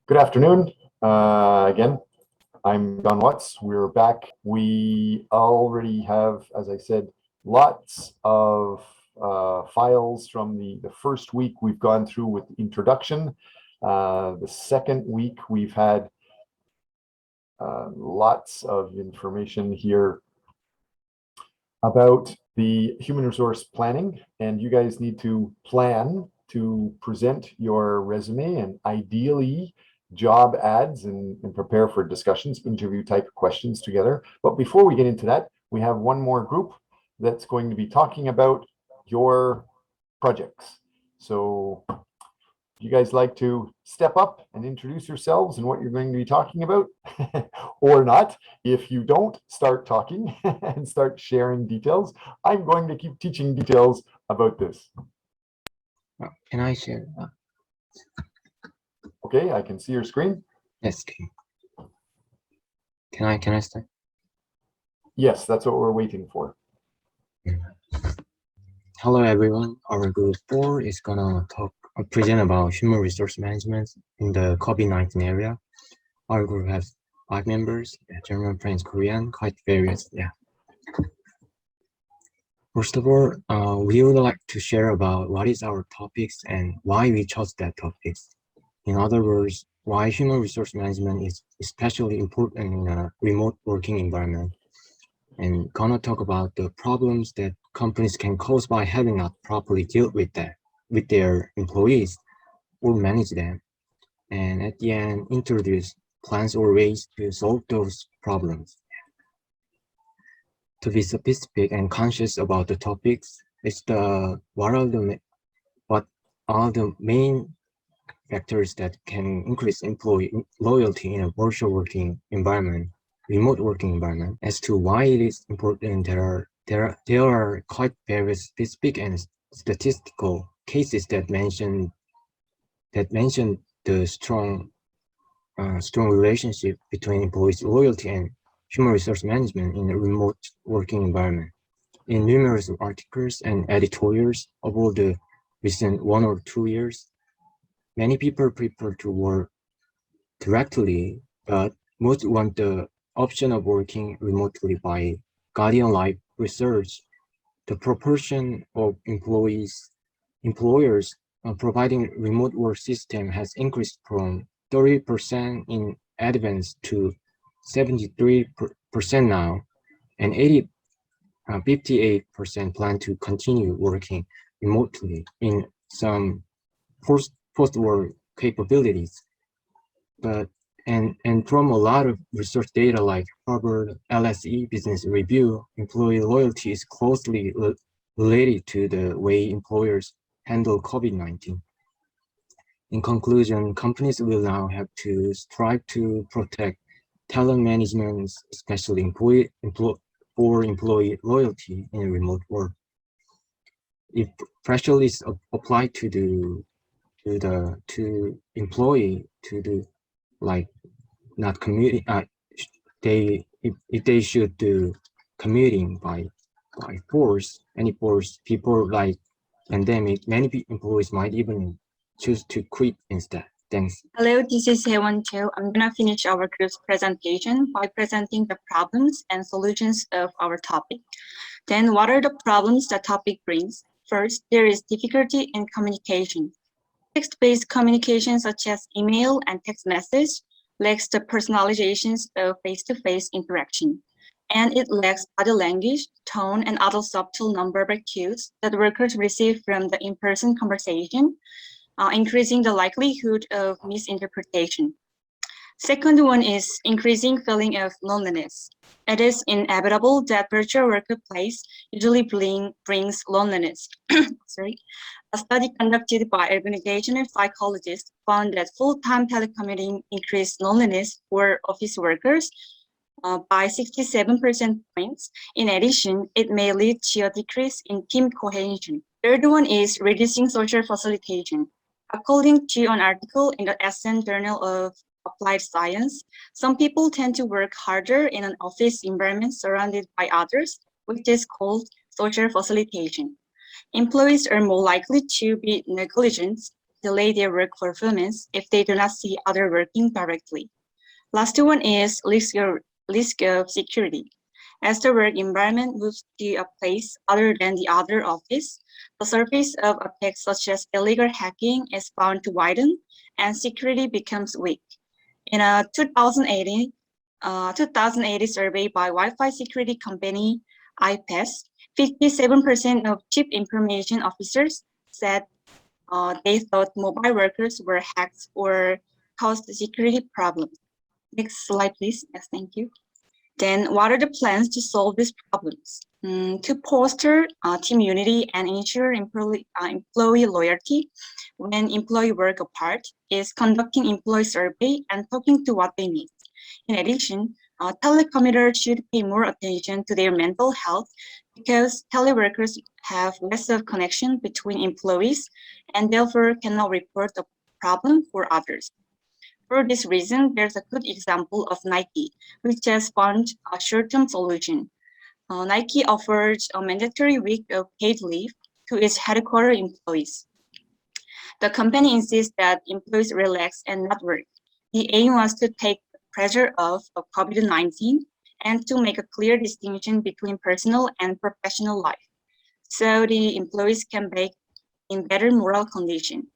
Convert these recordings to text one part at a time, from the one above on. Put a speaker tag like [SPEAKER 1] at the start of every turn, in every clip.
[SPEAKER 1] Good afternoon. Again, I'm John Watts. We're back. We already have, as I said, lots of files from the first week we've gone through with introduction. The second week we've had lots of information here about the human resource planning, and you guys need to plan to present your resume and ideally job ads and prepare for discussions, interview type questions together. But before we get into that, we have one more group that's going to be talking about your projects. So you guys like to step up and introduce yourselves and what you're going to be talking about or not? If you don't start talking and start sharing details, I'm going to keep teaching details about this.
[SPEAKER 2] Can I share?
[SPEAKER 1] Okay, I can see your screen.
[SPEAKER 2] Yes. Can I start?
[SPEAKER 1] Yes, that's what we're waiting for.
[SPEAKER 2] Hello everyone. Our group 4 is gonna present about human resource management in the COVID-19 area. Our group has 5 members: German, French, Korean, quite various. Yeah. First of all, we would like to share about what is our topics and why we chose that topics. In other words, why human resource management is especially important in a remote working environment. And gonna talk about the problems that companies can cause by having not properly dealt with their employees or manage them. And at the end, introduce plans or ways to solve those problems. To be specific and conscious about the topics, what are the main factors that can increase employee loyalty in a virtual working environment, remote working environment. As to why it is important, there are quite various specific and statistical cases that mention the strong relationship between employees' loyalty and human resource management in a remote working environment. In numerous articles and editorials over the recent 1 or 2 years, many people prefer to work directly, but most want the option of working remotely. By Guardian Life research, the proportion of employers providing remote work system has increased from 30% in advance to 73% now, and 58% plan to continue working remotely in some post-work capabilities. But and from a lot of research data like Harvard LSE Business Review, employee loyalty is closely related to the way employers handle COVID-19. In conclusion, companies will now have to strive to protect talent management, especially employee loyalty in remote work. If pressure is applied to employee to do like not commuting, if they should do commuting by force, people like pandemic, many employees might even choose to quit instead. Thanks.
[SPEAKER 3] Hello, this is Hewan Cho. I'm gonna finish our group's presentation by presenting the problems and solutions of our topic. Then what are the problems the topic brings? First, there is difficulty in communication. Text-based communication such as email and text message lacks the personalizations of face-to-face interaction, and it lacks body language, tone, and other subtle nonverbal cues that workers receive from the in-person conversation, increasing the likelihood of misinterpretation. Second one is increasing feeling of loneliness. It is inevitable that virtual workplace usually brings loneliness. Sorry. A study conducted by organizational psychologists found that full-time telecommuting increased loneliness for office workers by 67% points. In addition, it may lead to a decrease in team cohesion. Third one is reducing social facilitation. According to an article in the SN Journal of Applied Science, some people tend to work harder in an office environment surrounded by others, which is called social facilitation. Employees are more likely to be negligent, delay their work performance if they do not see others working directly. Last one is risk of security. As the work environment moves to a place other than the other office, the surface of attacks such as illegal hacking is bound to widen and security becomes weak. In a 2018 survey by Wi-Fi security company IPES, 57% of chief information officers said they thought mobile workers were hacked or caused security problems. Next slide, please. Yes, thank you. Then what are the plans to solve these problems? To foster team unity and ensure employee loyalty when employees work apart is conducting employee survey and talking to what they need. In addition, telecommuters should pay more attention to their mental health because teleworkers have less of connection between employees and therefore cannot report a problem for others. For this reason, there's a good example of Nike, which has found a short-term solution. Nike offers a mandatory week of paid leave to its headquarters employees. The company insists that employees relax and not work. The aim was to take the pressure off of COVID-19 and to make a clear distinction between personal and professional life, so the employees can be in better moral condition.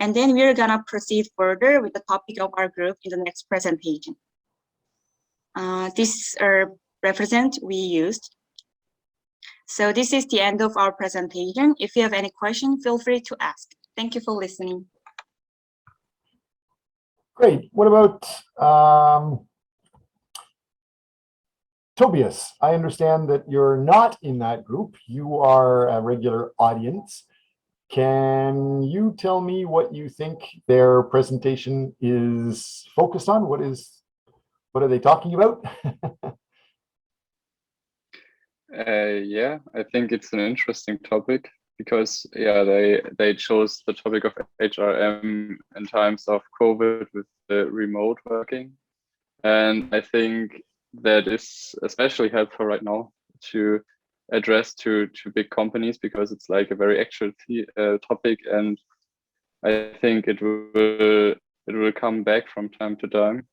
[SPEAKER 3] And then we're gonna proceed further with the topic of our group in the next presentation. This represent we used. So this is the end of our presentation. If you have any question, feel free to ask. Thank you for listening.
[SPEAKER 1] Great. What about Tobias? I understand that you're not in that group. You are a regular audience. Can you tell me what you think their presentation is focused on? What are they talking about?
[SPEAKER 4] Yeah, I think it's an interesting topic because they chose the topic of HRM in times of COVID with the remote working, and I think that is especially helpful right now to address to big companies because it's like a very actual topic, and I think it will come back from time to time.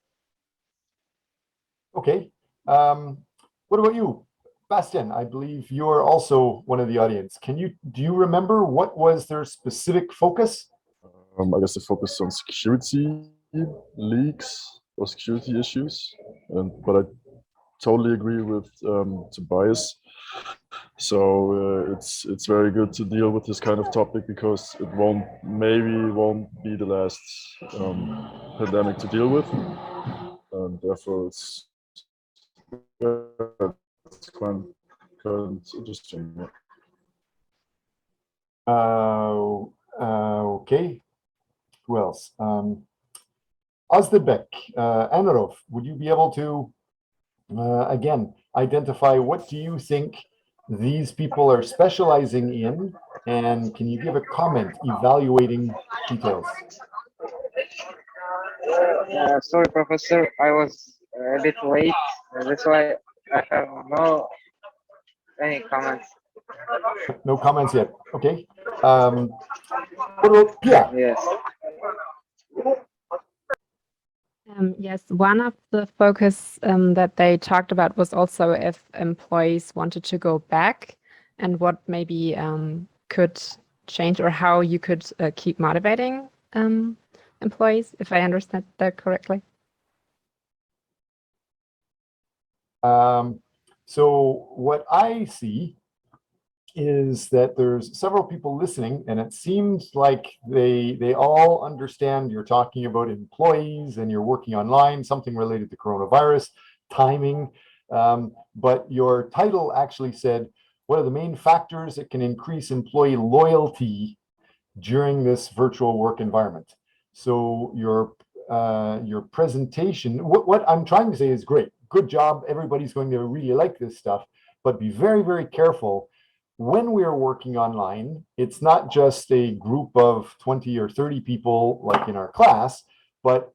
[SPEAKER 1] Okay. What about you, Bastian? I believe you're also one of the audience. Do you remember what was their specific focus?
[SPEAKER 5] I guess the focus on security leaks or security issues, but I totally agree with Tobias. So it's very good to deal with this kind of topic because it maybe won't be the last pandemic to deal with, and therefore it's quite interesting.
[SPEAKER 1] Okay. Who else? Ozdebek, Anarov, would you be able to again identify what do you think these people are specializing in, and can you give a comment evaluating details?
[SPEAKER 6] Sorry, Professor, I was a bit late. That's why I have no any comments.
[SPEAKER 1] No comments yet. Okay. What about Pia?
[SPEAKER 6] Yes.
[SPEAKER 7] Yes, one of the focus that they talked about was also if employees wanted to go back and what maybe could change or how you could keep motivating employees, if I understand that correctly.
[SPEAKER 1] So what I see is that there's several people listening, and it seems like they all understand you're talking about employees and you're working online, something related to coronavirus, timing. But your title actually said, what are the main factors that can increase employee loyalty during this virtual work environment? So your presentation, what I'm trying to say is great. Good job. Everybody's going to really like this stuff, but be very, very careful. When we are working online, it's not just a group of 20 or 30 people like in our class, but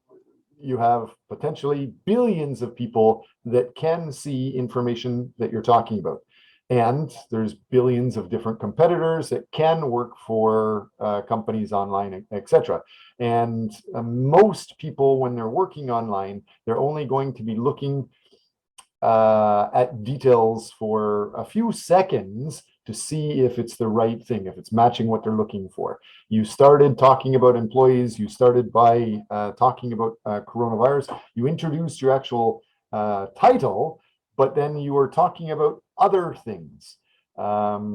[SPEAKER 1] you have potentially billions of people that can see information that you're talking about. And there's billions of different competitors that can work for companies online, etc. And most people, when they're working online, they're only going to be looking at details for a few seconds to see if it's the right thing, if it's matching what they're looking for. You started talking about employees, you started by talking about coronavirus, you introduced your actual title, but then you were talking about other things. I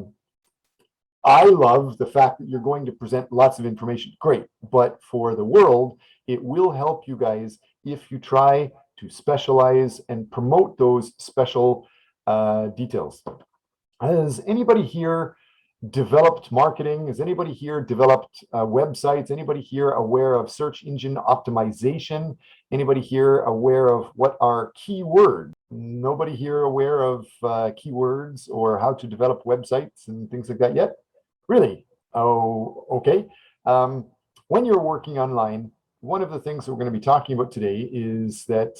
[SPEAKER 1] love the fact that you're going to present lots of information. Great. But for the world, it will help you guys if you try to specialize and promote those special details. Has anybody here developed marketing? Has anybody here developed websites? Anybody here aware of search engine optimization? Anybody here aware of what are keywords? Nobody here aware of keywords or how to develop websites and things like that yet? Really? Oh, okay. When you're working online, one of the things that we're going to be talking about today is that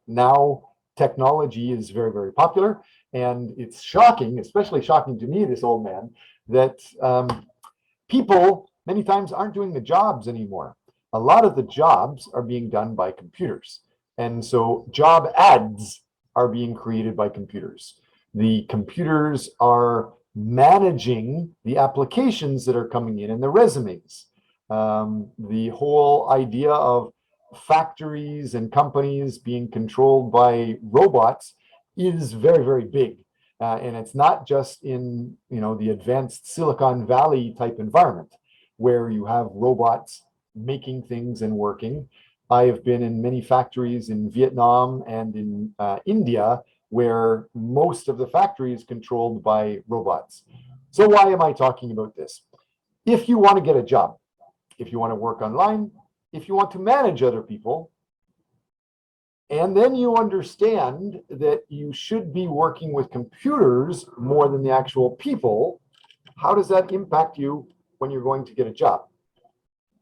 [SPEAKER 1] now technology is very, very popular. And it's shocking, especially shocking to me, this old man, that people many times aren't doing the jobs anymore. A lot of the jobs are being done by computers. And so job ads are being created by computers. The computers are managing the applications that are coming in and the resumes. The whole idea of factories and companies being controlled by robots is very, very big. And it's not just in, the advanced Silicon Valley type environment where you have robots making things and working. I have been in many factories in Vietnam and in India where most of the factory is controlled by robots. So why am I talking about this? If you want to get a job, if you want to work online, if you want to manage other people, and then you understand that you should be working with computers more than the actual people, how does that impact you when you're going to get a job?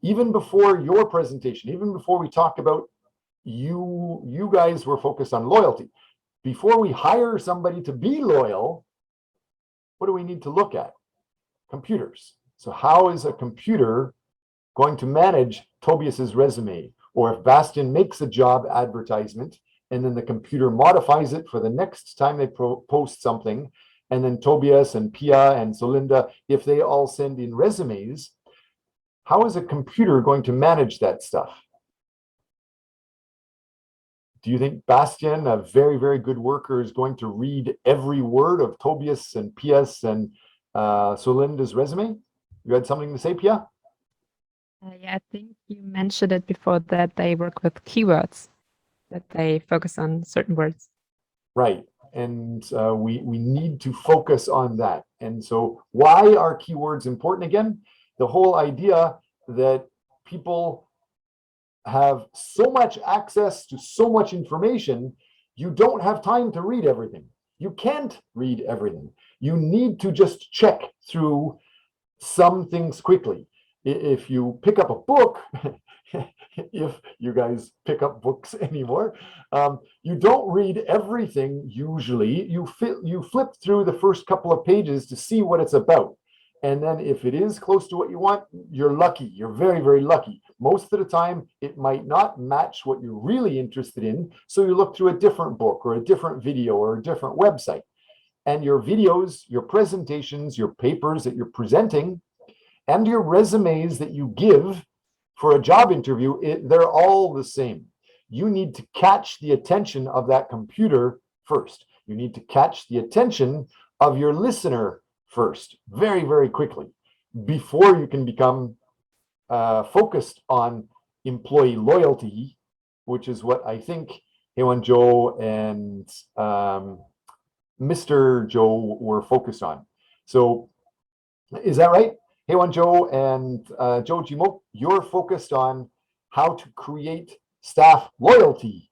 [SPEAKER 1] Even before your presentation, even before we talk about you guys were focused on loyalty. Before we hire somebody to be loyal, what do we need to look at? Computers. So how is a computer going to manage Tobias's resume? Or if Bastian makes a job advertisement and then the computer modifies it for the next time they post something, and then Tobias and Pia and Solinda, if they all send in resumes, how is a computer going to manage that stuff? Do you think Bastian, a very, very good worker, is going to read every word of Tobias and Pia's and Solinda's resume? You had something to say, Pia?
[SPEAKER 7] Yeah, I think you mentioned it before that they work with keywords, that they focus on certain words.
[SPEAKER 1] Right. And we need to focus on that. And so why are keywords important again? The whole idea that people have so much access to so much information, you don't have time to read everything. You can't read everything. You need to just check through some things quickly. If you pick up a book, if you guys pick up books anymore, you don't read everything usually. You flip through the first couple of pages to see what it's about. And then if it is close to what you want, you're lucky. You're very, very lucky. Most of the time, it might not match what you're really interested in. So you look through a different book or a different video or a different website. And your videos, your presentations, your papers that you're presenting, and your resumes that you give for a job interview, they're all the same. You need to catch the attention of that computer first. You need to catch the attention of your listener first, very, very quickly, before you can become focused on employee loyalty, which is what I think Hewan Joe and Mr. Joe were focused on. So is that right? Hewan Joe and Joe Jimo, you're focused on how to create staff loyalty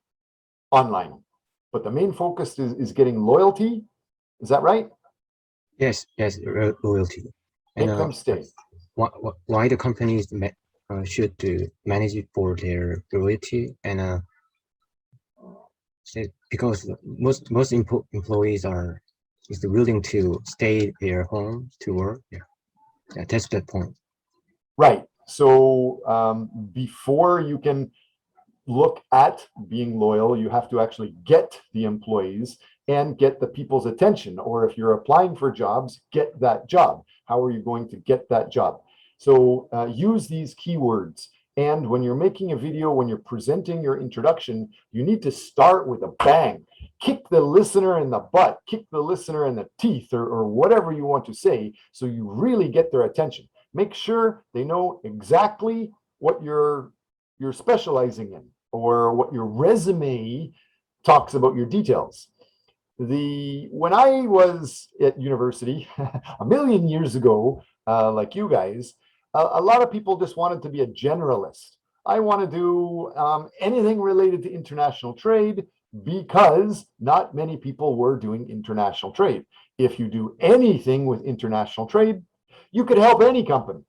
[SPEAKER 1] online. But the main focus is getting loyalty. Is that right?
[SPEAKER 2] Yes, loyalty.
[SPEAKER 1] Make them stay.
[SPEAKER 2] Why the companies should manage it for their loyalty, and because most employees are is willing to stay their home to work. Yeah, that's that point.
[SPEAKER 1] Right. So before you can look at being loyal, you have to actually get the employees and get the people's attention. Or if you're applying for jobs, get that job. How are you going to get that job? So use these keywords. And when you're making a video, when you're presenting your introduction, you need to start with a bang. Kick the listener in the butt, kick the listener in the teeth, or whatever you want to say, so you really get their attention. Make sure they know exactly what you're specializing in, or what your resume talks about your details. When I was at university a million years ago, like you guys, a lot of people just wanted to be a generalist. I want to do anything related to international trade, because not many people were doing international trade. If you do anything with international trade, you could help any company.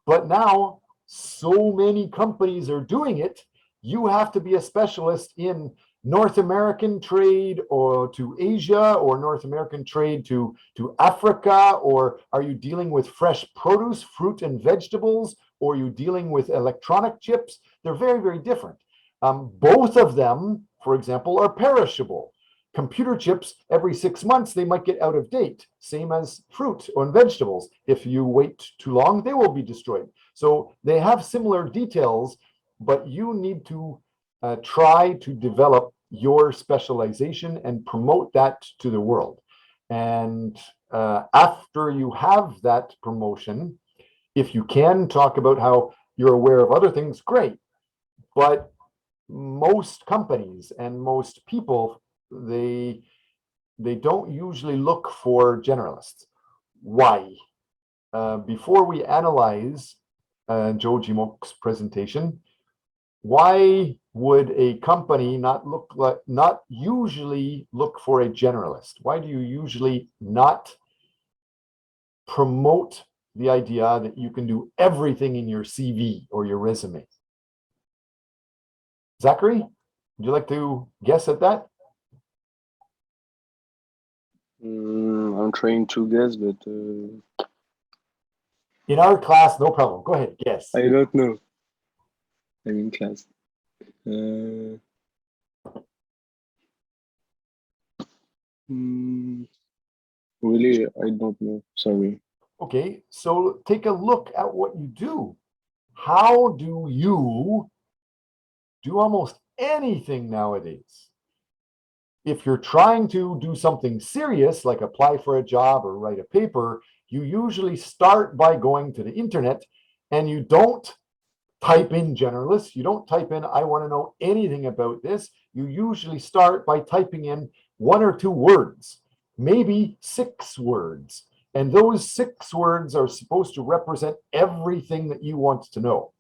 [SPEAKER 1] But now so many companies are doing it, you have to be a specialist in North American trade, or to Asia, or North American trade to Africa, or are you dealing with fresh produce, fruit and vegetables, or are you dealing with electronic chips? They're very, very different. Both of them, for example, are perishable. Computer chips, every 6 months, they might get out of date, same as fruit or vegetables. If you wait too long, they will be destroyed. So they have similar details, but you need to try to develop your specialization and promote that to the world. And after you have that promotion, if you can talk about how you're aware of other things, great. But most companies and most people, they don't usually look for generalists. Why? Before we analyze Joe Jimok's presentation, why would a company not usually look for a generalist? Why do you usually not promote the idea that you can do everything in your CV or your resume? Zachary, would you like to guess at that?
[SPEAKER 8] I'm trying to guess, but
[SPEAKER 1] In our class, no problem. Go ahead, guess.
[SPEAKER 8] I don't know. I'm in class. Really, I don't know. Sorry.
[SPEAKER 1] Okay, so take a look at what you do. How do you do almost anything nowadays? If you're trying to do something serious, like apply for a job or write a paper, you usually start by going to the internet, and you don't type in generalist. You don't type in, I want to know anything about this. You usually start by typing in 1 or 2 words, maybe 6 words. And those 6 words are supposed to represent everything that you want to know.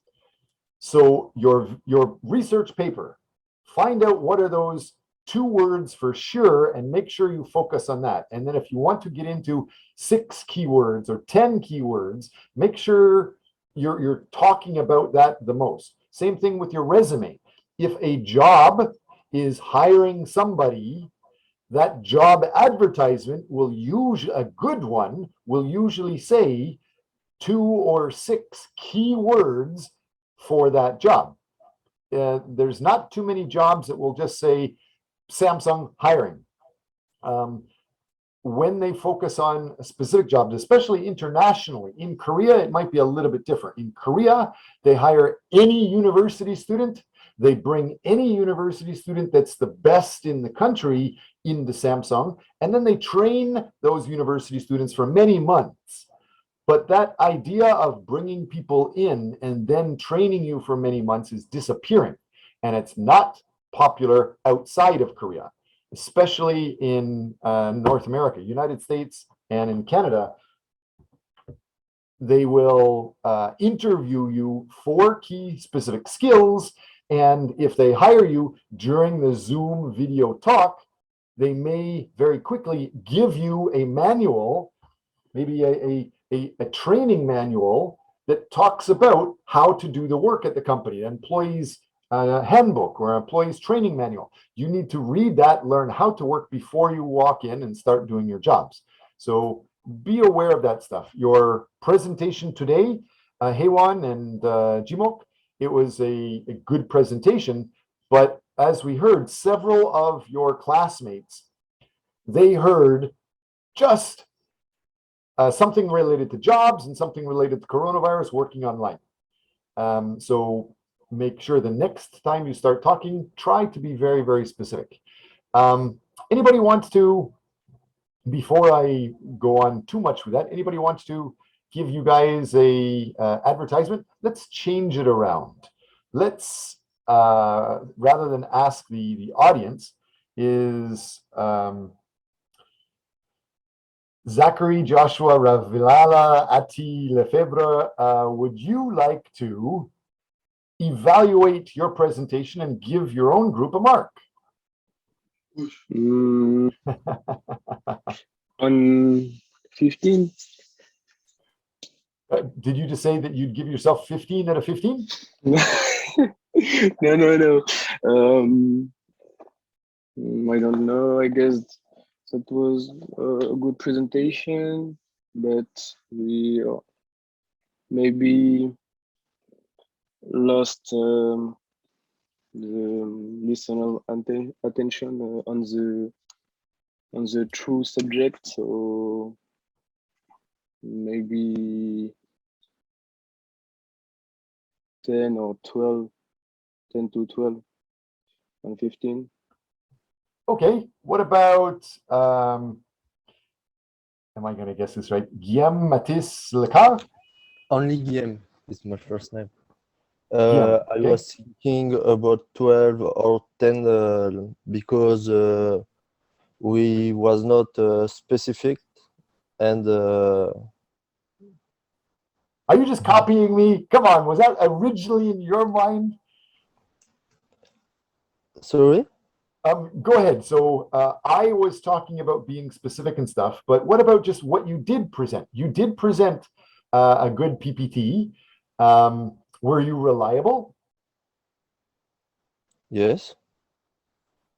[SPEAKER 1] So your research paper, find out what are those 2 words for sure, and make sure you focus on that. And then if you want to get into 6 keywords or 10 keywords, make sure you're talking about that the most. Same thing with your resume. If a job is hiring somebody, that job advertisement will usually, a good one, will usually say 2 or 6 keywords for that job. There's not too many jobs that will just say Samsung hiring. When they focus on specific jobs, especially internationally, in Korea, it might be a little bit different. In Korea, they hire any university student. They bring any university student that's the best in the country into Samsung, and then they train those university students for many months. But that idea of bringing people in and then training you for many months is disappearing, and it's not popular outside of Korea, especially in North America, United States, and in Canada. They will interview you for key specific skills, and if they hire you during the Zoom video talk, they may very quickly give you a manual, maybe a training manual that talks about how to do the work at the company. Employees handbook or employee's training manual. You need to read that, learn how to work before you walk in and start doing your jobs. So be aware of that stuff. Your presentation today, Heywan and Jimok, it was a good presentation, but as we heard, several of your classmates, they heard just something related to jobs and something related to coronavirus working online. So make sure the next time you start talking, try to be very, very specific. Anybody wants to, before I go on too much with that, anybody wants to give you guys a advertisement? Let's change it around. Let's, rather than ask the audience, is Zachary, Joshua, Ravilala, Ati, Lefebvre, would you like to evaluate your presentation and give your own group a mark?
[SPEAKER 8] On 15?
[SPEAKER 1] Did you just say that you'd give yourself 15 out of 15?
[SPEAKER 8] No. I don't know. I guess that was a good presentation, but we maybe lost the listener attention on the true subject. So maybe 10 or 12, 10 to 12 and 15.
[SPEAKER 1] Okay, what about, am I going to guess this right? Guillaume Matisse Lecar?
[SPEAKER 9] Only Guillaume is my first name.
[SPEAKER 1] Guillaume,
[SPEAKER 9] I
[SPEAKER 1] okay.
[SPEAKER 9] was thinking about 12 or 10 because we was not specific and
[SPEAKER 1] Are you just copying me? Come on, was that originally in your mind?
[SPEAKER 9] sorry?
[SPEAKER 1] Go ahead. So I was talking about being specific and stuff, but what about just what you did present? You did present a good PPT. Were you reliable?
[SPEAKER 9] Yes.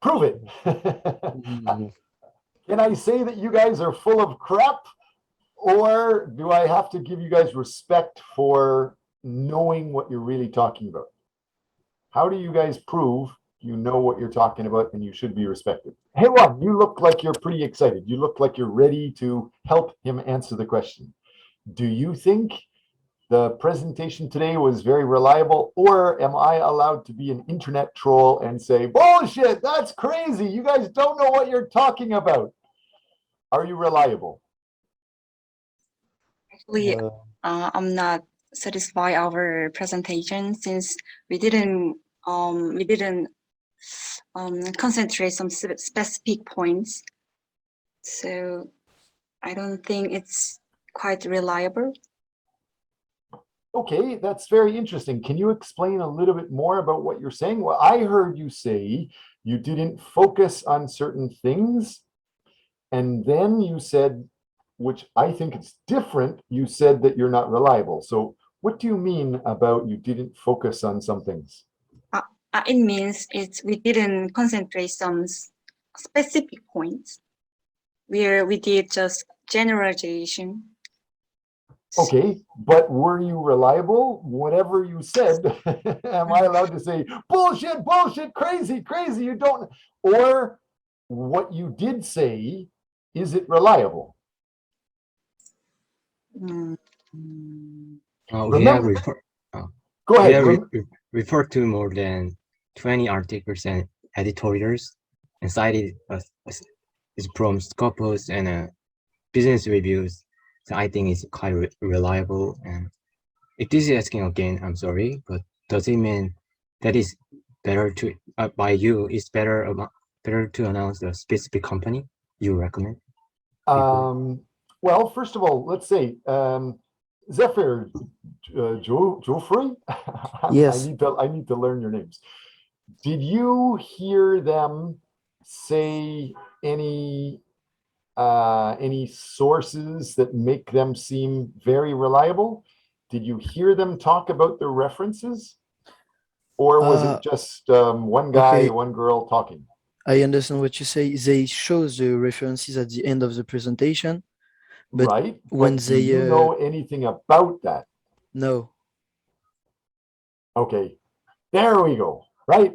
[SPEAKER 1] Prove it.
[SPEAKER 9] Mm,
[SPEAKER 1] Can I say that you guys are full of crap? Or do I have to give you guys respect for knowing what you're really talking about? How do you guys prove you know what you're talking about and you should be respected? Hey, Juan, you look like you're pretty excited. You look like you're ready to help him answer the question. Do you think the presentation today was very reliable, or am I allowed to be an internet troll and say, bullshit, that's crazy. You guys don't know what you're talking about. Are you reliable?
[SPEAKER 3] Actually, I'm not satisfied our presentation since we didn't concentrate some specific points. So I don't think it's quite reliable.
[SPEAKER 1] Okay, that's very interesting. Can you explain a little bit more about what you're saying? Well, I heard you say you didn't focus on certain things, and then you said, which I think is different, you said that you're not reliable. So what do you mean about you didn't focus on some things?
[SPEAKER 3] It means we didn't concentrate some specific points where we did just generalization.
[SPEAKER 1] Okay, but were you reliable? Whatever you said, am I allowed to say, bullshit, bullshit, crazy, crazy, you don't, or what you did say, is it reliable?
[SPEAKER 3] Mm.
[SPEAKER 2] We have
[SPEAKER 1] Remember, go
[SPEAKER 2] we
[SPEAKER 1] ahead.
[SPEAKER 2] have referred to more than 20 articles and editorials and cited from Scopus and business reviews. So I think it's quite reliable. And if this is asking again, I'm sorry, but does it mean that is better to by you? It's better to announce the specific company you recommend?
[SPEAKER 1] Well, first of all, let's say Zephyr, Geoffrey.
[SPEAKER 10] Yes.
[SPEAKER 1] I need to learn your names. Did you hear them say any sources that make them seem very reliable? Did you hear them talk about their references? Or was
[SPEAKER 10] Uh,
[SPEAKER 1] it just one guy,
[SPEAKER 10] okay,
[SPEAKER 1] one girl talking?
[SPEAKER 10] I understand what you say. They show the references at the end of the presentation, but
[SPEAKER 1] Right?
[SPEAKER 10] when
[SPEAKER 1] But do
[SPEAKER 10] they
[SPEAKER 1] you know anything about that?
[SPEAKER 10] no.
[SPEAKER 1] Okay, there we go. Right?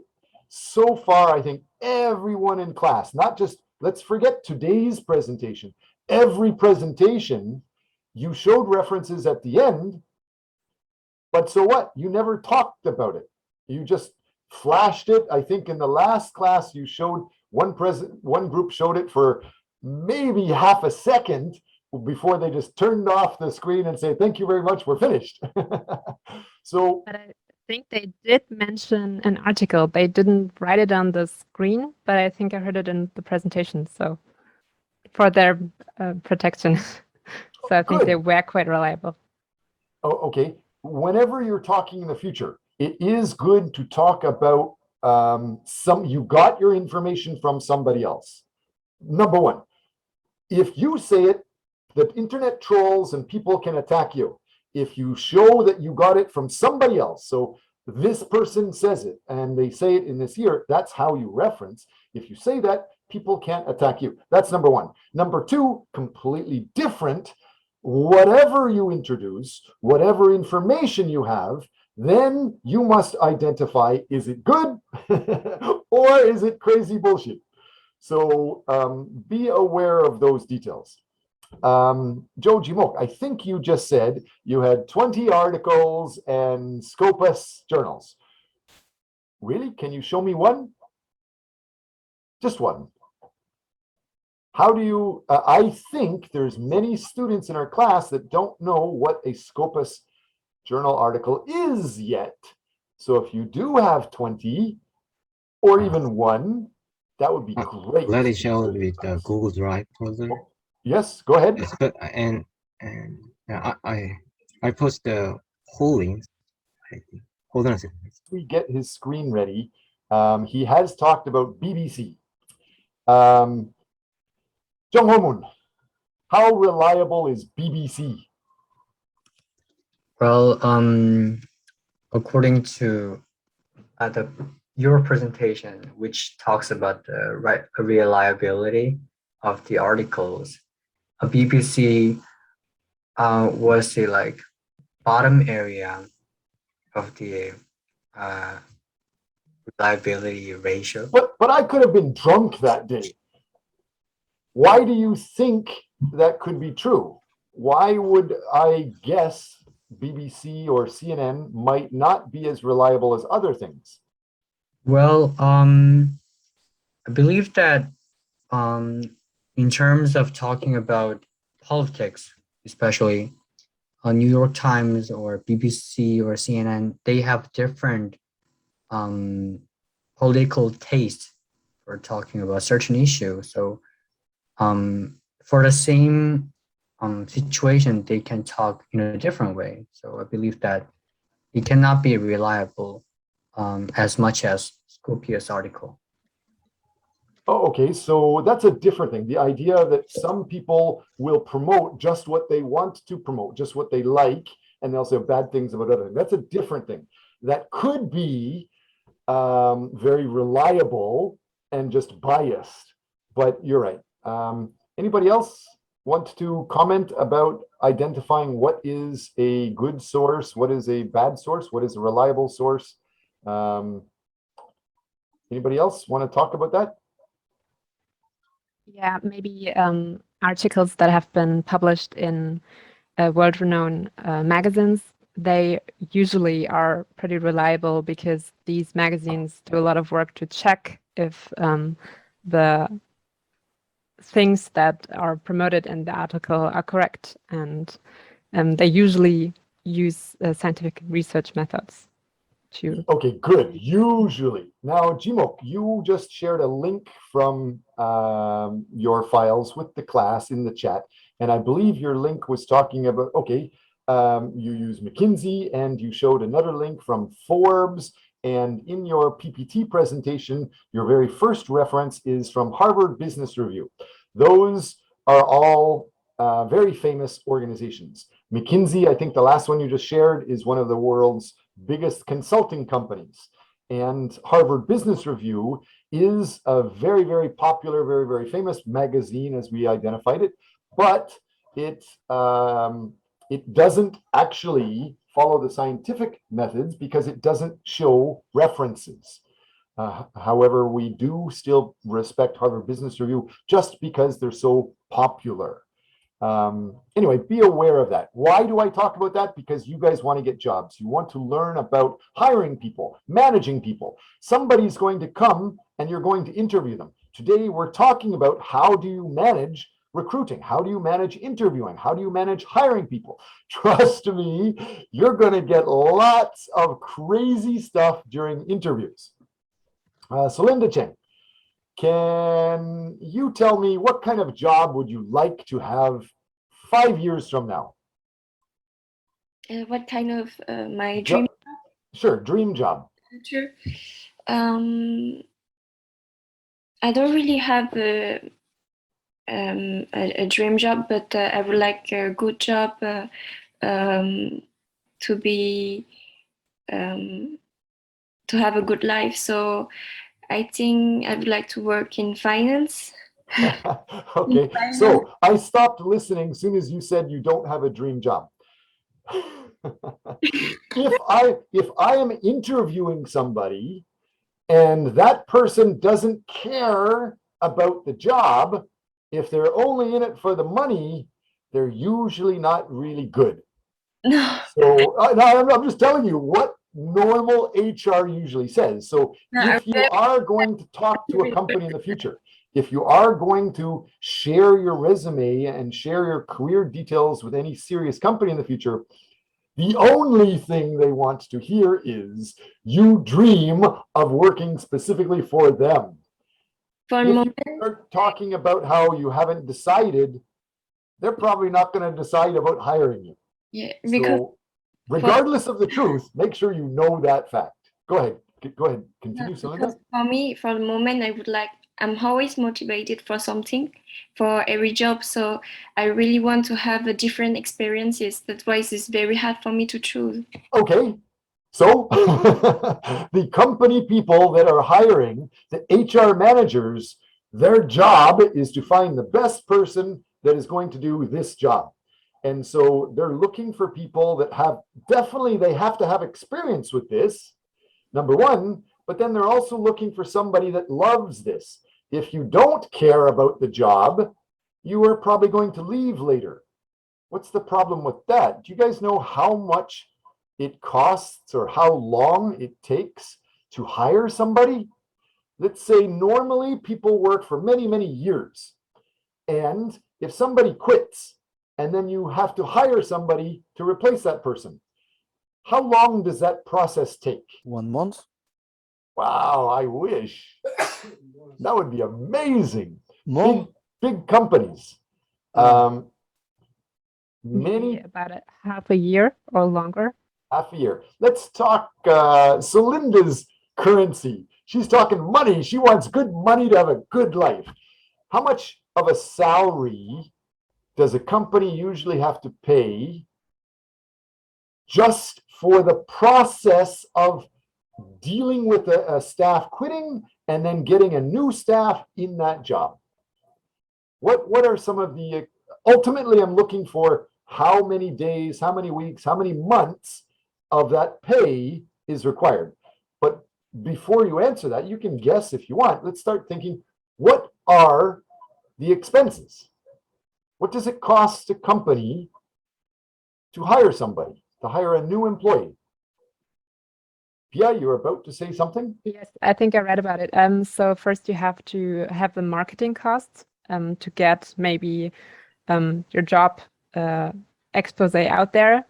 [SPEAKER 1] So far, I think everyone in class, not just, let's forget today's presentation. Every presentation, you showed references at the end, but so what? You never talked about it. You just flashed it. I think in the last class, you showed one group showed it for maybe half a second before they just turned off the screen and say, thank you very much, we're finished. So,
[SPEAKER 7] But I think they did mention an article. They didn't write it on the screen, but I think I heard it in the presentation. So for their protection. So I think they
[SPEAKER 1] good.
[SPEAKER 7] were quite reliable.
[SPEAKER 1] Oh, okay. Whenever you're talking in the future, it is good to talk about you got your information from somebody else. Number one, if you say it, the internet trolls and people can attack you. If you show that you got it from somebody else, so this person says it and they say it in this year, that's how you reference. If you say that, people can't attack you. That's number one. Number two, completely different. Whatever you introduce, whatever information you have, then you must identify, is it good or is it crazy bullshit? So be aware of those details. Joe Jimok, I think you just said you had 20 articles and Scopus journals. Really? Can you show me one? Just one. How do you, I think there's many students in our class that don't know what a Scopus journal article is yet. So if you do have 20 or even one, that would be great.
[SPEAKER 2] Let it share with Google Drive folder.
[SPEAKER 1] Yes, go ahead.
[SPEAKER 2] Yes, but yeah, I post the whole link. Hold on a second.
[SPEAKER 1] We get his screen ready. He has talked about BBC. Jung Homun, how reliable is BBC?
[SPEAKER 11] Well, according to your presentation, which talks about the reliability of the articles, a BBC was the like bottom area of the reliability ratio.
[SPEAKER 1] But I could have been drunk that day. Why do you think that could be true? Why would I guess BBC or CNN might not be as reliable as other things?
[SPEAKER 11] Well, I believe that in terms of talking about politics, especially on New York Times or BBC or CNN, they have different political taste for talking about certain issue. So for the same situation, they can talk in a different way. So I believe that it cannot be reliable as much as Scopia's article.
[SPEAKER 1] Oh, okay, so that's a different thing. The idea that some people will promote just what they want to promote, just what they like, and they'll say bad things about other things. That's a different thing. That could be very reliable and just biased, but you're right. Anybody else want to comment about identifying what is a good source, what is a bad source, what is a reliable source? Anybody else want to talk about that?
[SPEAKER 7] Yeah, maybe articles that have been published in world-renowned magazines, they usually are pretty reliable because these magazines do a lot of work to check if the things that are promoted in the article are correct. And they usually use scientific research methods to.
[SPEAKER 1] Okay, good. Usually. Now, Jimok, you just shared a link from your files with the class in the chat. And I believe your link was talking about, okay, you use McKinsey and you showed another link from Forbes. And in your PPT presentation, your very first reference is from Harvard Business Review. Those are all very famous organizations. McKinsey, I think the last one you just shared, is one of the world's biggest consulting companies. And Harvard Business Review is a very, very popular, very, very famous magazine as we identified it, but it doesn't actually follow the scientific methods because it doesn't show references. However, we do still respect Harvard Business Review just because they're so popular. Anyway, be aware of that. Why do I talk about that? Because you guys want to get jobs. You want to learn about hiring people, managing people. Somebody's going to come and you're going to interview them. Today, we're talking about how do you manage recruiting? How do you manage interviewing? How do you manage hiring people? Trust me, you're going to get lots of crazy stuff during interviews. So Linda Cheng, can you tell me what kind of job would you like to have 5 years from now?
[SPEAKER 12] What kind of my dream?
[SPEAKER 1] Sure, dream job.
[SPEAKER 12] Sure. I don't really have a dream job, but I would like a good job to be to have a good life. So I think I would like to work in finance.
[SPEAKER 1] Okay, so I stopped listening as soon as you said you don't have a dream job. If I am interviewing somebody and that person doesn't care about the job, if they're only in it for the money, they're usually not really good.
[SPEAKER 12] No.
[SPEAKER 1] So I'm just telling you what normal HR usually says. So if you are going to talk to a company in the future, if you are going to share your resume and share your career details with any serious company in the future, the only thing they want to hear is you dream of working specifically for them. If you start talking about how you haven't decided, they're probably not going to decide about hiring you.
[SPEAKER 12] Yeah, because
[SPEAKER 1] so regardless of the truth, make sure you know that fact. Go ahead. Continue, Celinda.
[SPEAKER 12] For me, for the moment, I'm always motivated for something, for every job. So I really want to have a different experiences. That's why it's very hard for me to choose.
[SPEAKER 1] Okay. So the company people that are hiring, the HR managers, their job is to find the best person that is going to do this job. And so they're looking for people that they have to have experience with this, number one, but then they're also looking for somebody that loves this. If you don't care about the job, you are probably going to leave later. What's the problem with that? Do you guys know how much it costs or how long it takes to hire somebody? Let's say normally people work for many, many years. And if somebody quits and then you have to hire somebody to replace that person, how long does that process take?
[SPEAKER 10] 1 month.
[SPEAKER 1] Wow, I wish. That would be amazing.
[SPEAKER 10] More?
[SPEAKER 1] Big companies.
[SPEAKER 7] Maybe about half a year or longer.
[SPEAKER 1] Half a year. Let's talk Celinda's currency. She's talking money. She wants good money to have a good life. How much of a salary does a company usually have to pay just for the process of dealing with a staff quitting and then getting a new staff in that job? What are some of the, ultimately I'm looking for how many days, how many weeks, how many months of that pay is required. But before you answer that, you can guess if you want. Let's start thinking, what are the expenses? What does it cost a company to hire somebody, to hire a new employee? Pia, you're about to say something?
[SPEAKER 7] Yes, I think I read about it. So first you have to have the marketing costs to get maybe your job expose out there,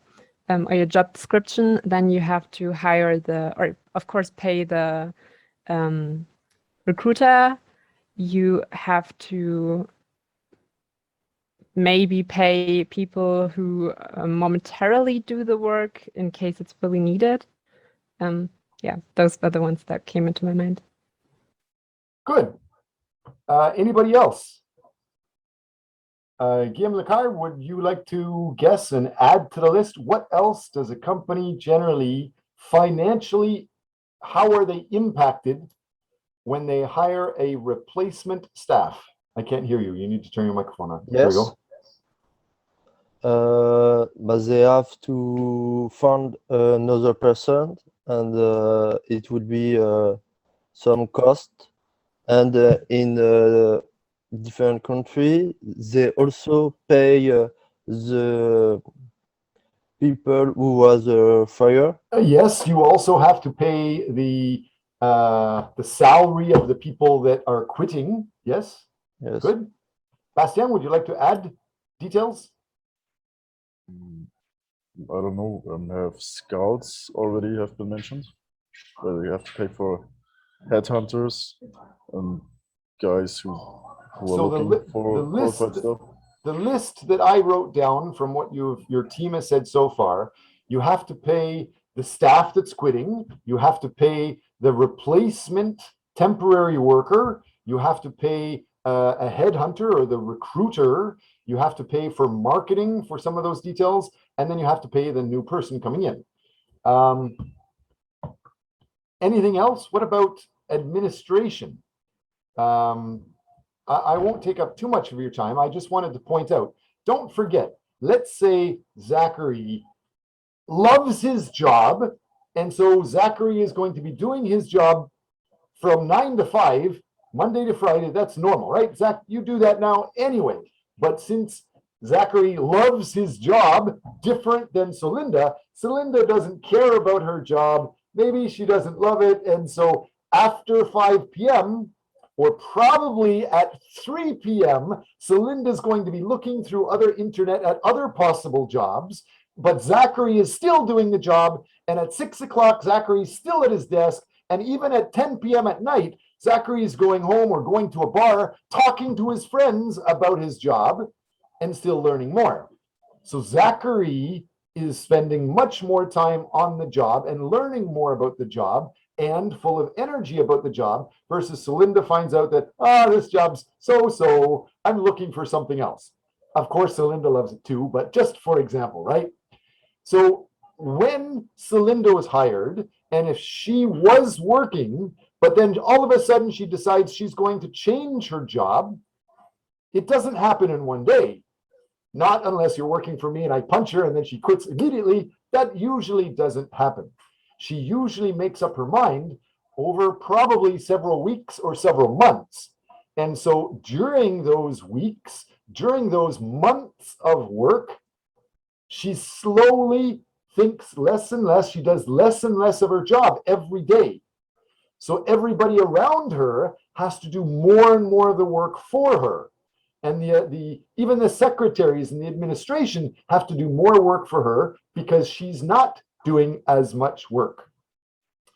[SPEAKER 7] or your job description. Then you have to hire or of course pay the recruiter. You have to maybe pay people who momentarily do the work in case it's really needed. Yeah, those are the ones that came into my mind.
[SPEAKER 1] Good. Anybody else? Guillaume Lecard, would you like to guess and add to the list? What else does a company generally financially how are they impacted when they hire a replacement staff? I can't hear you. You need to turn your microphone on. There we
[SPEAKER 9] Yes.
[SPEAKER 1] go.
[SPEAKER 9] But they have to find another person, and it would be some cost. And in different country, they also pay the people who was fired.
[SPEAKER 1] Yes, you also have to pay the salary of the people that are quitting. Yes.
[SPEAKER 9] Yes.
[SPEAKER 1] Good. Bastien, would you like to add details?
[SPEAKER 5] I don't know. Have scouts already have been mentioned? Whether you have to pay for headhunters and guys who are
[SPEAKER 1] So
[SPEAKER 5] looking for qualified stuff.
[SPEAKER 1] The list that I wrote down from what your team has said so far, you have to pay the staff that's quitting, you have to pay the replacement temporary worker, you have to pay a headhunter or the recruiter, you have to pay for marketing for some of those details, and then you have to pay the new person coming in. Anything else? What about administration? I won't take up too much of your time. I just wanted to point out, don't forget, let's say Zachary loves his job, and so Zachary is going to be doing his job from 9 to 5, Monday to Friday. That's normal, right? Zach, you do that now anyway. But since Zachary loves his job, different than Celinda, Celinda doesn't care about her job. Maybe she doesn't love it. And so after 5 p.m., or probably at 3 p.m., Celinda's going to be looking through other internet at other possible jobs, but Zachary is still doing the job. And at 6 o'clock, Zachary's still at his desk. And even at 10 p.m. at night, Zachary is going home or going to a bar, talking to his friends about his job and still learning more. So Zachary is spending much more time on the job and learning more about the job and full of energy about the job, versus Celinda finds out that, this job's so-so, I'm looking for something else. Of course, Celinda loves it too, but just for example, right? So when Celinda was hired, and if she was working, but then all of a sudden she decides she's going to change her job, it doesn't happen in one day. Not unless you're working for me and I punch her and then she quits immediately. That usually doesn't happen. She usually makes up her mind over probably several weeks or several months. And so during those weeks, during those months of work, she slowly thinks less and less. She does less and less of her job every day. So everybody around her has to do more and more of the work for her. And even the secretaries and the administration have to do more work for her because she's not doing as much work.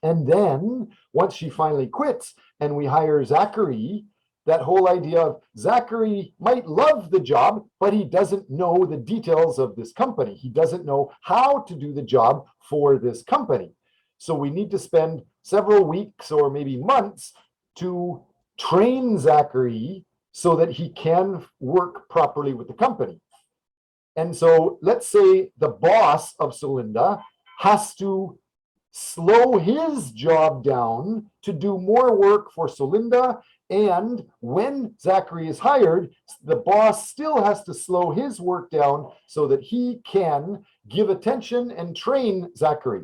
[SPEAKER 1] And then once she finally quits and we hire Zachary, that whole idea of Zachary might love the job, but he doesn't know the details of this company. He doesn't know how to do the job for this company. So we need to spend several weeks or maybe months to train Zachary so that he can work properly with the company. And so let's say the boss of Celinda has to slow his job down to do more work for Celinda. And when Zachary is hired, the boss still has to slow his work down so that he can give attention and train Zachary.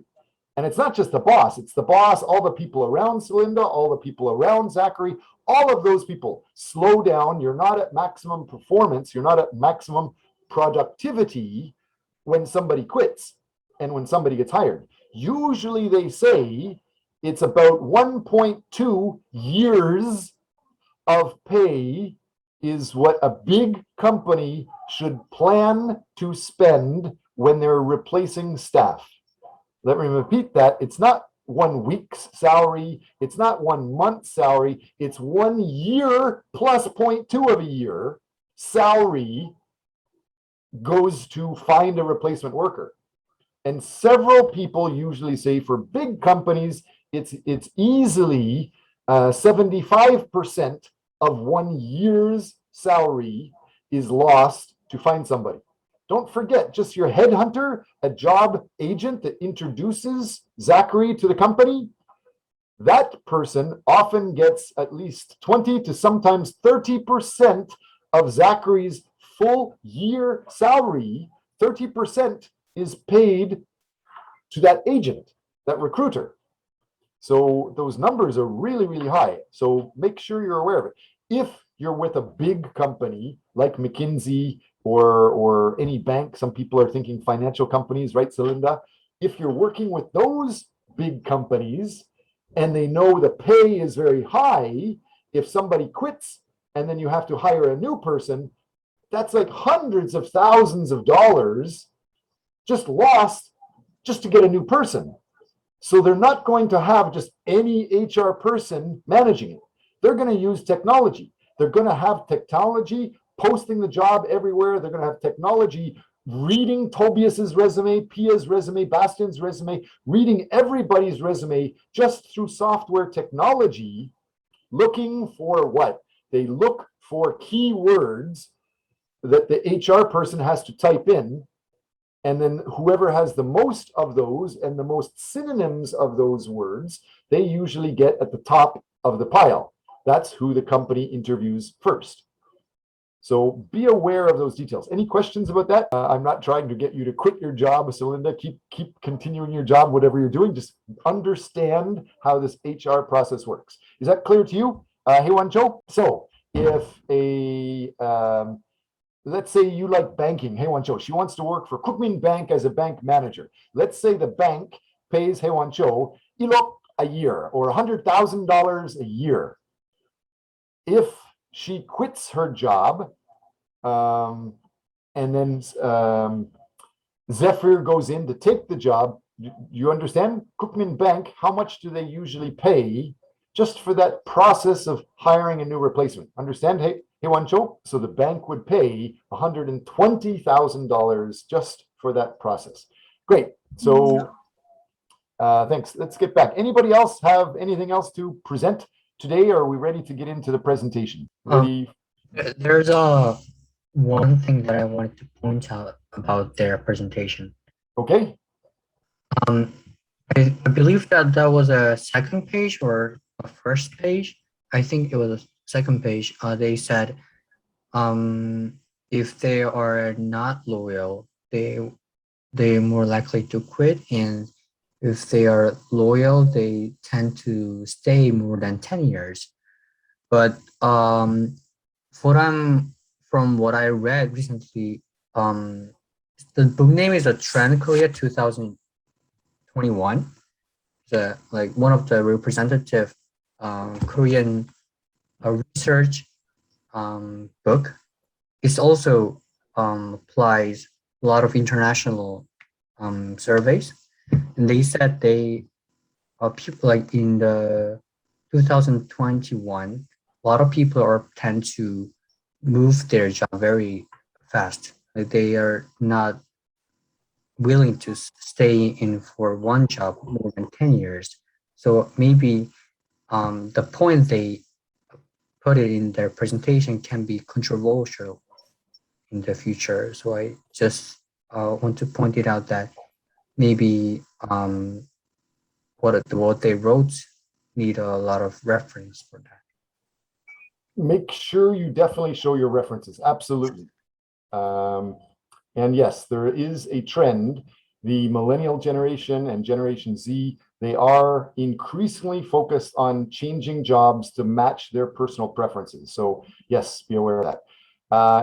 [SPEAKER 1] And it's not just the boss, it's the boss, all the people around Celinda, all the people around Zachary, all of those people slow down. You're not at maximum performance, you're not at maximum productivity when somebody quits and when somebody gets hired. Usually they say it's about 1.2 years of pay is what a big company should plan to spend when they're replacing staff. Let me repeat that. It's not 1 week's salary. It's not 1 month's salary. It's 1 year plus 0.2 of a year salary goes to find a replacement worker. And several people usually say for big companies, it's easily 75% of 1 year's salary is lost to find somebody. Don't forget, just your headhunter, a job agent that introduces Zachary to the company, that person often gets at least 20 to sometimes 30% of Zachary's full year salary. 30% is paid to that agent, that recruiter. So those numbers are really, really high. So make sure you're aware of it. If you're with a big company like McKinsey or any bank, some people are thinking financial companies, right, Celinda? If you're working with those big companies and they know the pay is very high, if somebody quits and then you have to hire a new person, that's like hundreds of thousands of dollars just lost just to get a new person. So they're not going to have just any HR person managing it. They're going to use technology. They're going to have technology posting the job everywhere. They're going to have technology reading Tobias's resume, Pia's resume, Bastian's resume, reading everybody's resume just through software technology, looking for what? They look for keywords that the HR person has to type in. And then whoever has the most of those and the most synonyms of those words, they usually get at the top of the pile. That's who the company interviews first. So be aware of those details. Any questions about that? I'm not trying to get you to quit your job, Celinda. Keep continuing your job, whatever you're doing. Just understand how this HR process works. Is that clear to you? Hey, Wancho? So if let's say you like banking, Hey Wancho, she wants to work for Cookmin Bank as a bank manager. Let's say the bank pays Hey Wancho ilok a year or $100,000 a year. If she quits her job, and then Zephyr goes in to take the job, you understand? Cookmin Bank, how much do they usually pay just for that process of hiring a new replacement? Understand? Hey, Wancho? So the bank would pay $120,000 just for that process. Great. So thanks. Let's get back. Anybody else have anything else to present today, or are we ready to get into the presentation? Ready?
[SPEAKER 11] There's one thing that I wanted to point out about their presentation.
[SPEAKER 1] Okay.
[SPEAKER 11] I believe that was a second page or a first page. I think it was a second page. They said if they are not loyal, they're more likely to quit, and if they are loyal, they tend to stay more than 10 years. But from what I read recently, the book name is A Trend Korea 2021. Like one of the representative Korean research book. It also applies a lot of international surveys, and they said people like in the 2021, a lot of people tend to move their job very fast. Like they are not willing to stay in for one job more than 10 years. So maybe the point they put it in their presentation can be controversial in the future. So I just want to point it out that maybe what they wrote need a lot of reference for that.
[SPEAKER 1] Make sure you definitely show your references. Absolutely. And yes, there is a trend. The millennial generation and Generation Z, they are increasingly focused on changing jobs to match their personal preferences. So yes, be aware of that.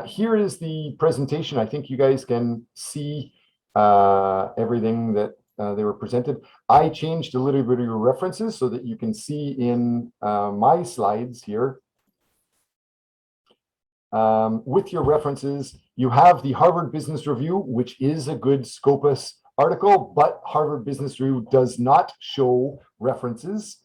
[SPEAKER 1] Here is the presentation. I think you guys can see everything that they were presented. I changed a little bit of your references so that you can see in my slides here. With your references, you have the Harvard Business Review, which is a good Scopus article, but Harvard Business Review does not show references.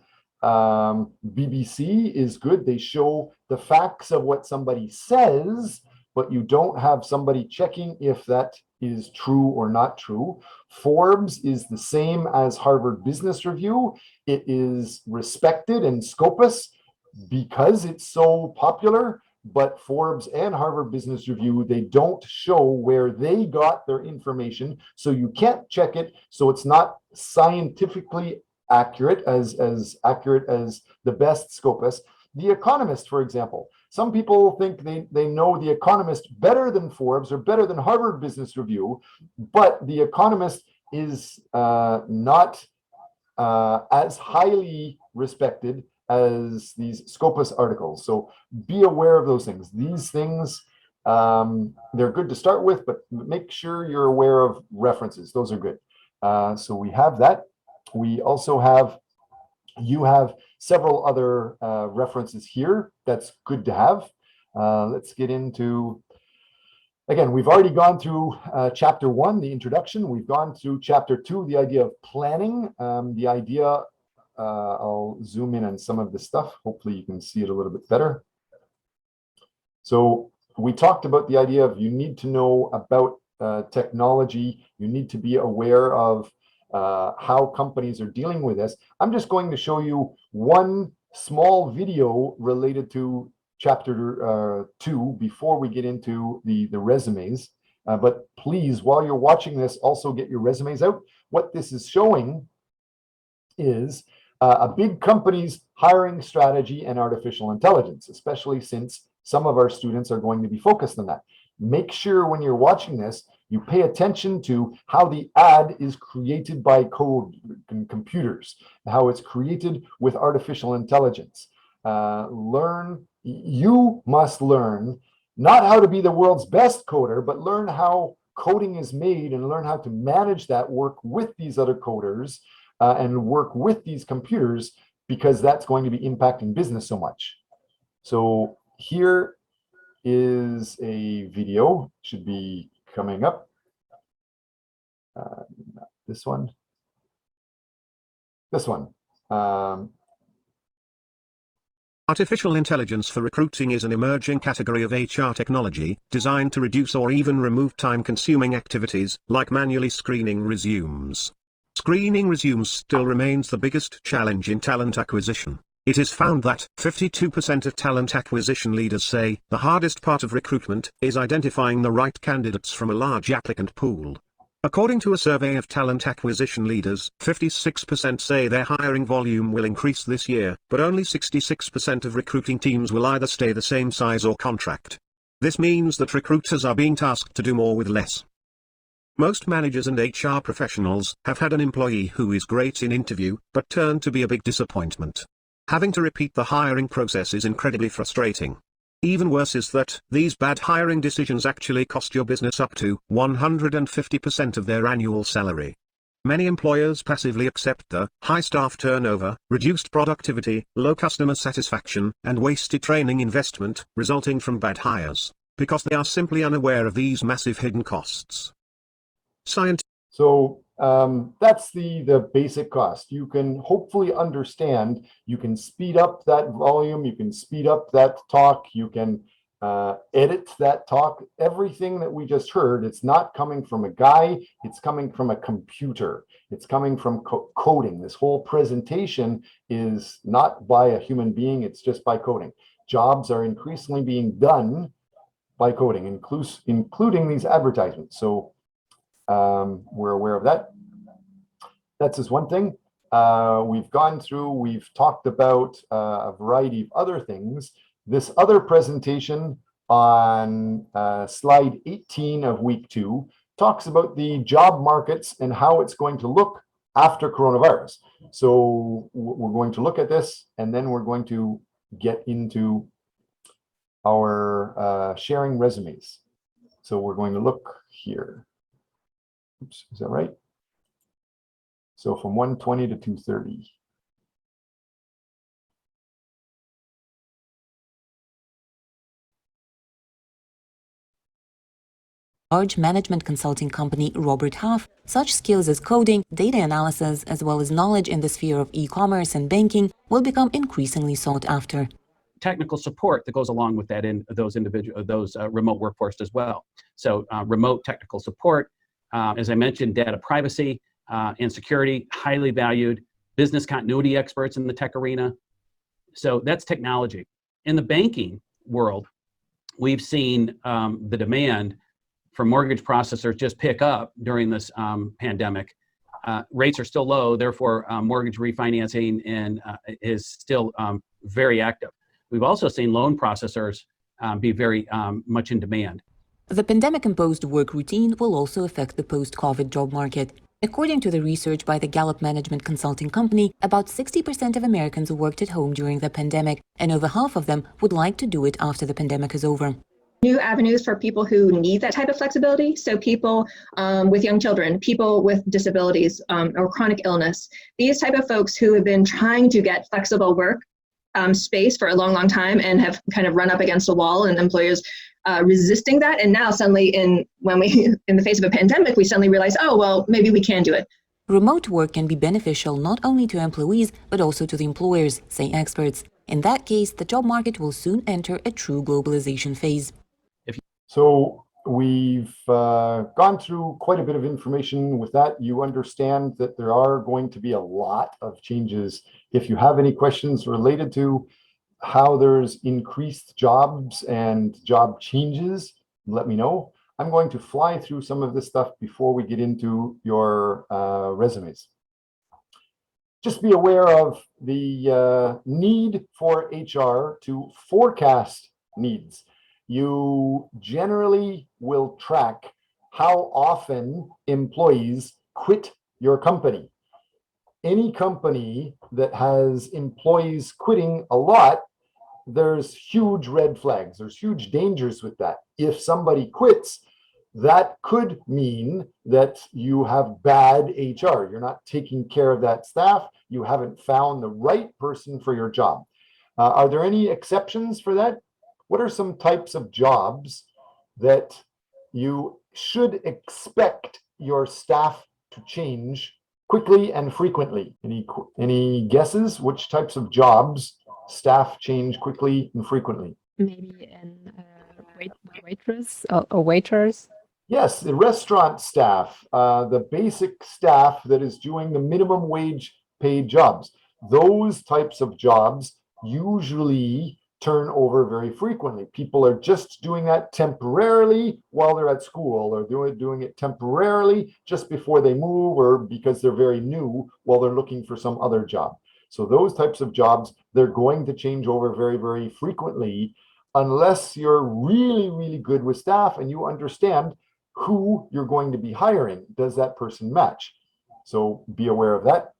[SPEAKER 1] BBC is good. They show the facts of what somebody says, but you don't have somebody checking if that is true or not true. Forbes is the same as Harvard Business Review. It is respected in Scopus because it's so popular. But Forbes and Harvard Business Review, they don't show where they got their information, so you can't check it. So it's not scientifically accurate, as accurate as the best Scopus. The Economist, for example. Some people think they know The Economist better than Forbes or better than Harvard Business Review, but The Economist is not as highly respected as these Scopus articles. So be aware of those things. These things, they're good to start with, but make sure you're aware of references. Those are good. So we have that. We also have, you have several other references here. That's good to have. Let's get into, again, we've already gone through chapter 1, the introduction. We've gone through chapter 2, the idea of planning. The idea, I'll zoom in on some of this stuff. Hopefully you can see it a little bit better. So we talked about the idea of you need to know about technology. You need to be aware of how companies are dealing with this. I'm just going to show you one small video related to chapter 2 before we get into the resumes. But please, while you're watching this, also get your resumes out. What this is showing is a big company's hiring strategy and artificial intelligence, especially since some of our students are going to be focused on that. Make sure when you're watching this, you pay attention to how the ad is created by code and computers, how it's created with artificial intelligence. You must learn not how to be the world's best coder, but learn how coding is made and learn how to manage that, work with these other coders and work with these computers, because that's going to be impacting business so much. So here is a video, should be coming up. This one.
[SPEAKER 13] Artificial intelligence for recruiting is an emerging category of HR technology, designed to reduce or even remove time-consuming activities, like manually screening resumes. Screening resumes still remains the biggest challenge in talent acquisition. It is found that 52% of talent acquisition leaders say the hardest part of recruitment is identifying the right candidates from a large applicant pool. According to a survey of talent acquisition leaders, 56% say their hiring volume will increase this year, but only 66% of recruiting teams will either stay the same size or contract. This means that recruiters are being tasked to do more with less. Most managers and HR professionals have had an employee who is great in interview, but turned to be a big disappointment. Having to repeat the hiring process is incredibly frustrating. Even worse is that these bad hiring decisions actually cost your business up to 150% of their annual salary. Many employers passively accept the high staff turnover, reduced productivity, low customer satisfaction, and wasted training investment resulting from bad hires, because they are simply unaware of these massive hidden costs.
[SPEAKER 1] So that's the basic cost. You can hopefully understand, you can speed up that volume, you can speed up that talk, you can edit that talk. Everything that we just heard, it's not coming from a guy, it's coming from a computer. It's coming from coding. This whole presentation is not by a human being, it's just by coding. Jobs are increasingly being done by coding, including these advertisements. So we're aware of that. That's just one thing. We've gone through, we've talked about a variety of other things. This other presentation on slide 18 of week 2 talks about the job markets and how it's going to look after coronavirus. So we're going to look at this, and then we're going to get into our sharing resumes. So we're going to look here. Oops, is that right? So from 1:20 to 2:30.
[SPEAKER 14] Large management consulting company Robert Half, such skills as coding, data analysis, as well as knowledge in the sphere of e-commerce and banking will become increasingly sought after.
[SPEAKER 15] Technical support that goes along with that in those remote workforce as well. So remote technical support, as I mentioned, data privacy and security, highly valued. Business continuity experts in the tech arena. So that's technology. In the banking world, we've seen the demand for mortgage processors just pick up during this pandemic. rates are still low, therefore mortgage refinancing and is still very active. We've also seen loan processors be very much in demand.
[SPEAKER 14] The pandemic-imposed work routine will also affect the post-COVID job market. According to the research by the Gallup Management Consulting Company, about 60% of Americans worked at home during the pandemic, and over half of them would like to do it after the pandemic is over.
[SPEAKER 16] New avenues for people who need that type of flexibility. So people with young children, people with disabilities or chronic illness, these type of folks who have been trying to get flexible work space for a long time and have kind of run up against a wall, and employers resisting that. And now suddenly in the face of a pandemic, we suddenly realize, oh, well, maybe we can do it.
[SPEAKER 14] Remote work can be beneficial not only to employees, but also to the employers, say experts. In that case, the job market will soon enter a true globalization phase.
[SPEAKER 1] So we've gone through quite a bit of information with that. You understand that there are going to be a lot of changes. If you have any questions related to how there's increased jobs and job changes, let me know. I'm going to fly through some of this stuff before we get into your resumes. Just be aware of the need for HR to forecast needs. You generally will track how often employees quit your company. Any company that has employees quitting a lot, there's huge red flags. There's huge dangers with that. If somebody quits, that could mean that you have bad HR. You're not taking care of that staff. You haven't found the right person for your job. Are there any exceptions for that? What are some types of jobs that you should expect your staff to change quickly and frequently? Any guesses which types of jobs staff change quickly and frequently?
[SPEAKER 7] Maybe an waitress or waiters.
[SPEAKER 1] Yes, the restaurant staff, the basic staff that is doing the minimum wage paid jobs. Those types of jobs usually turn over very frequently. People are just doing that temporarily while they're at school, or doing it temporarily just before they move, or because they're very new while they're looking for some other job. So those types of jobs, they're going to change over very, very frequently, unless you're really, really good with staff and you understand who you're going to be hiring. Does that person match? So be aware of that.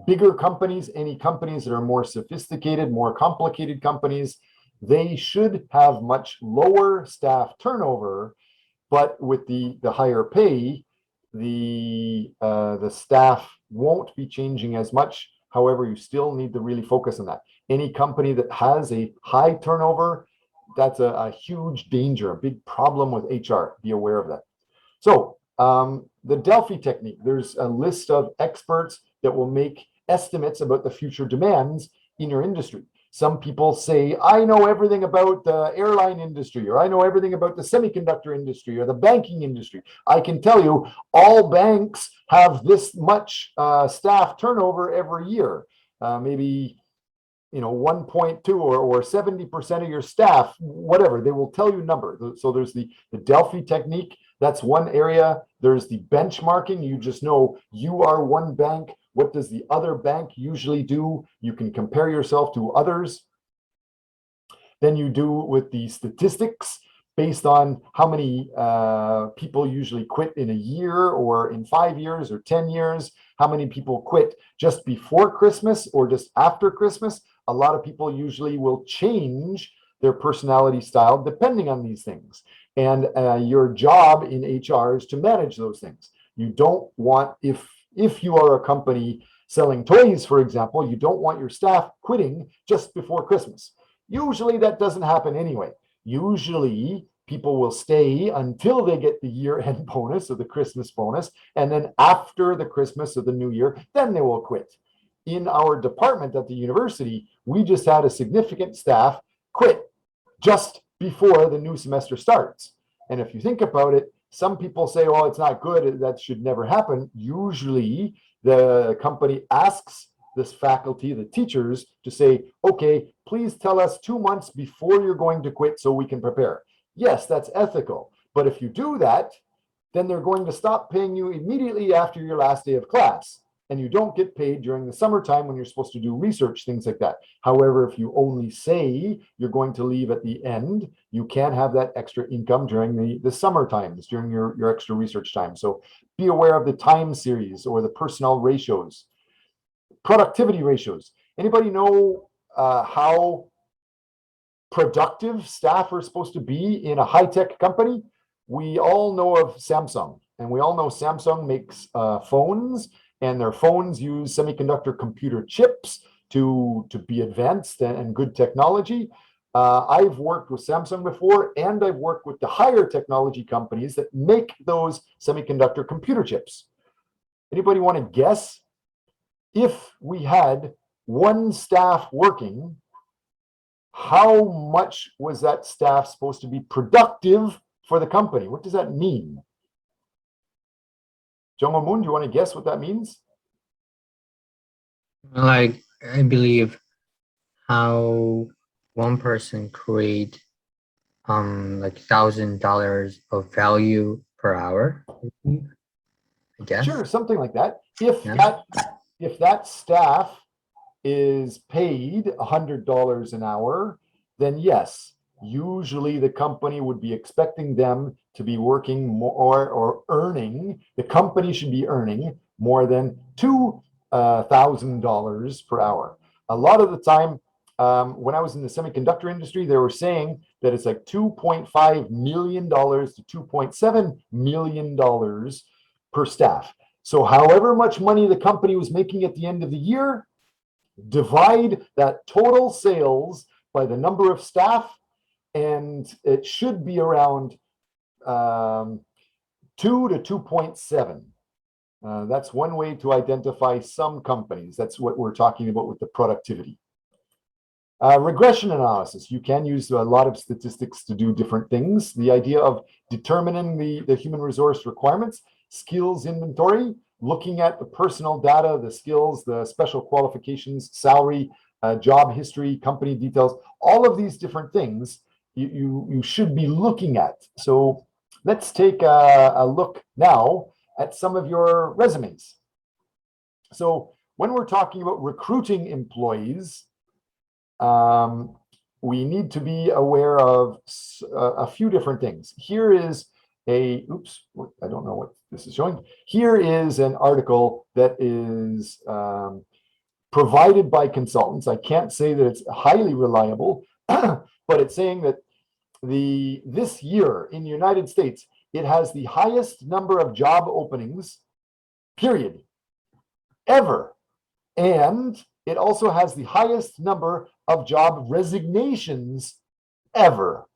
[SPEAKER 1] Bigger companies, any companies that are more sophisticated, more complicated companies, they should have much lower staff turnover, but with the higher pay, the staff won't be changing as much. However, you still need to really focus on that. Any company that has a high turnover, that's a huge danger, a big problem with HR. Be aware of that. So the Delphi technique, there's a list of experts that will make estimates about the future demands in your industry. Some people say, I know everything about the airline industry, or I know everything about the semiconductor industry or the banking industry. I can tell you all banks have this much staff turnover every year, maybe 1.2 or 70% of your staff, whatever, they will tell you a number. So there's the Delphi technique. That's one area. There's the benchmarking. You just know you are one bank. What does the other bank usually do? You can compare yourself to others. Then you do with the statistics based on how many people usually quit in a year, or in 5 years or 10 years. How many people quit just before Christmas or just after Christmas? A lot of people usually will change their personality style depending on these things. And your job in HR is to manage those things. You don't want, if you are a company selling toys, for example, you don't want your staff quitting just before Christmas. Usually that doesn't happen anyway. Usually people will stay until they get the year-end bonus or the Christmas bonus, and then after the Christmas or the New Year, then they will quit. In our department at the university, we just had a significant staff quit just before the new semester starts. And if you think about it, some people say, oh, it's not good, that should never happen. Usually the company asks this faculty, the teachers, to say, okay, please tell us 2 months before you're going to quit so we can prepare. Yes, that's ethical. But if you do that, then they're going to stop paying you immediately after your last day of class. And you don't get paid during the summertime when you're supposed to do research, things like that. However, if you only say you're going to leave at the end, you can have that extra income during the summer times, during your extra research time. So be aware of the time series or the personnel ratios. Productivity ratios. Anybody know how productive staff are supposed to be in a high-tech company? We all know of Samsung, and we all know Samsung makes phones, and their phones use semiconductor computer chips to be advanced and good technology. I've worked with Samsung before, and I've worked with the higher technology companies that make those semiconductor computer chips. Anybody want to guess, if we had one staff working, how much was that staff supposed to be productive for the company? What does that mean? Jung Moon, do you want to guess what that means?
[SPEAKER 11] Like, I believe how one person create like $1,000 of value per hour, I guess.
[SPEAKER 1] Sure, something like that. If
[SPEAKER 11] Yeah.
[SPEAKER 1] that staff is paid $100 an hour, then yes, usually the company would be expecting them to be working more or earning, the company should be earning more than $2,000 per hour. A lot of the time, when I was in the semiconductor industry, they were saying that it's like $2.5 million to $2.7 million per staff. So however much money the company was making at the end of the year, divide that total sales by the number of staff, and it should be around 2 to 2.7. That's one way to identify some companies. That's what we're talking about with the productivity. Regression analysis. You can use a lot of statistics to do different things. The idea of determining the human resource requirements, skills inventory, looking at the personal data, the skills, the special qualifications, salary, job history, company details, all of these different things you should be looking at. So let's take a look now at some of your resumes. So when we're talking about recruiting employees, we need to be aware of a few different things. Here is I don't know what this is showing. Here is an article that is provided by consultants. I can't say that it's highly reliable, but it's saying that this year in the United States, it has the highest number of job openings, period, ever. And it also has the highest number of job resignations ever.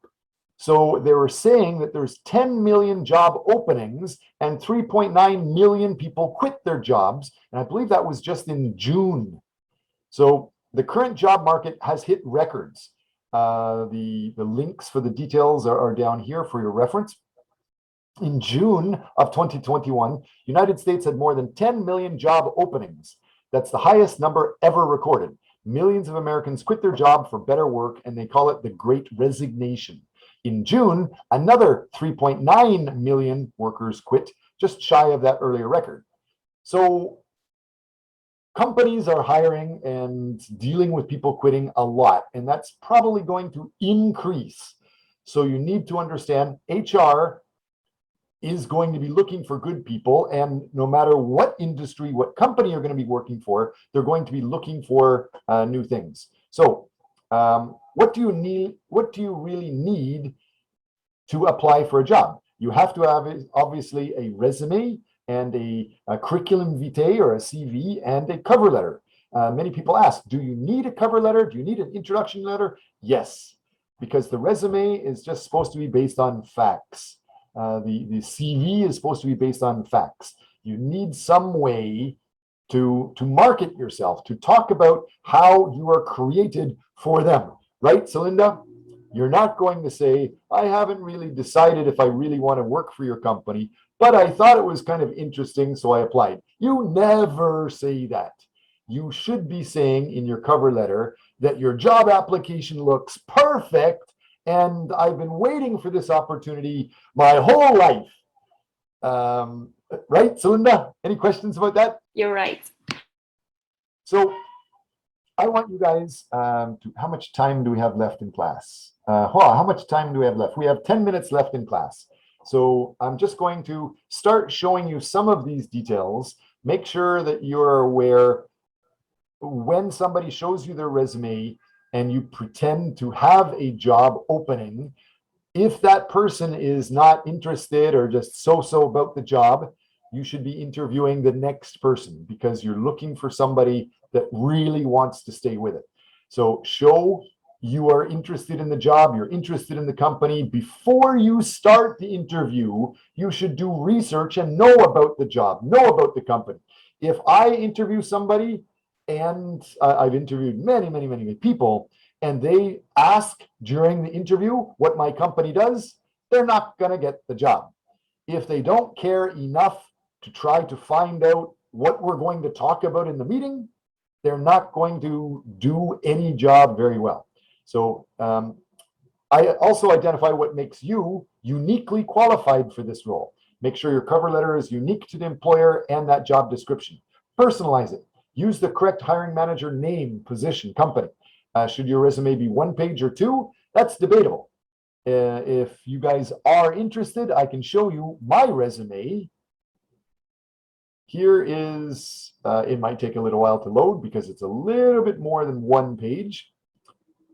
[SPEAKER 1] So they were saying that there's 10 million job openings and 3.9 million people quit their jobs. And I believe that was just in June. So the current job market has hit records. The links for the details are down here for your reference. In June of 2021, United States had more than 10 million job openings. That's the highest number ever recorded. Millions of Americans quit their job for better work, and they call it the Great Resignation. In June, another 3.9 million workers quit, just shy of that earlier record. So companies are hiring and dealing with people quitting a lot, and that's probably going to increase. So you need to understand HR is going to be looking for good people, and no matter what industry, what company you're going to be working for, they're going to be looking for new things. So what do you need? What do you really need to apply for a job? You have to have obviously a resume and a curriculum vitae or a CV and a cover letter. Many people ask, do you need a cover letter? Do you need an introduction letter? Yes, because the resume is just supposed to be based on facts. The CV is supposed to be based on facts. You need some way to market yourself, to talk about how you are created for them. Right, Celinda? You're not going to say, I haven't really decided if I really want to work for your company, but I thought it was kind of interesting, so I applied. You never say that. You should be saying in your cover letter that your job application looks perfect and I've been waiting for this opportunity my whole life. Right, Celinda? Any questions about that?
[SPEAKER 12] You're right.
[SPEAKER 1] So I want you guys how much time do we have left in class? How much time do we have left? We have 10 minutes left in class. So I'm just going to start showing you some of these details. Make sure that you're aware when somebody shows you their resume and you pretend to have a job opening, if that person is not interested or just so-so about the job, you should be interviewing the next person because you're looking for somebody that really wants to stay with it. So show you are interested in the job, you're interested in the company. Before you start the interview, you should do research and know about the job, know about the company. If I interview somebody, and I've interviewed many people, and they ask during the interview what my company does, they're not going to get the job. If they don't care enough to try to find out what we're going to talk about in the meeting, they're not going to do any job very well. So I also identify what makes you uniquely qualified for this role. Make sure your cover letter is unique to the employer and that job description. Personalize it. Use the correct hiring manager name, position, company. Should your resume be 1 page or 2? That's debatable. If you guys are interested, I can show you my resume. Here is, it might take a little while to load because it's a little bit more than 1 page.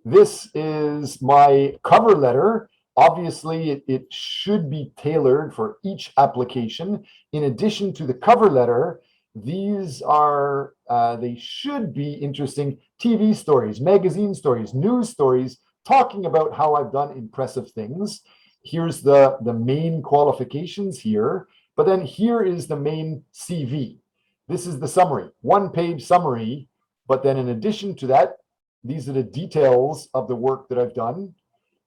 [SPEAKER 1] This is my cover letter. Obviously, it should be tailored for each application. In addition to the cover letter, these are, they should be interesting TV stories, magazine stories, news stories, talking about how I've done impressive things. Here's the main qualifications here, but then here is the main CV. This is the summary, 1-page summary, but then in addition to that, these are the details of the work that I've done.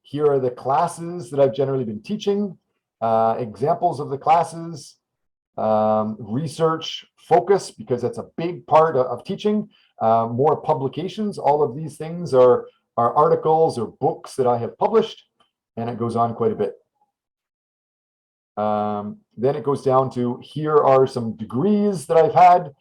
[SPEAKER 1] Here are the classes that I've generally been teaching, examples of the classes, research focus, because that's a big part of teaching, more publications. All of these things are articles or books that I have published, and it goes on quite a bit. Then it goes down to, here are some degrees that I've had.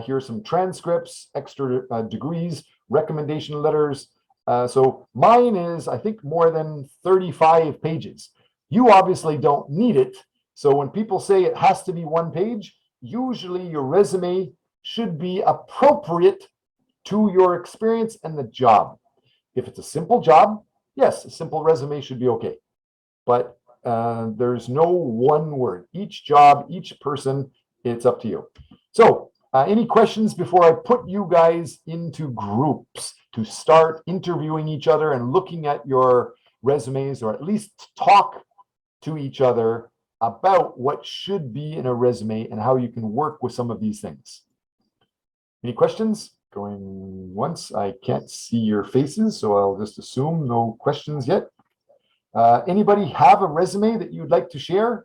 [SPEAKER 1] Here are some transcripts, extra degrees, recommendation letters. So mine is, I think, more than 35 pages. You obviously don't need it. So when people say it has to be 1 page, usually your resume should be appropriate to your experience and the job. If it's a simple job, yes, a simple resume should be okay. But there's no one word. Each job, each person, it's up to you. So any questions before I put you guys into groups to start interviewing each other and looking at your resumes, or at least talk to each other about what should be in a resume and how you can work with some of these things? Any questions? Going once. I can't see your faces, so I'll just assume no questions yet. Anybody have a resume that you'd like to share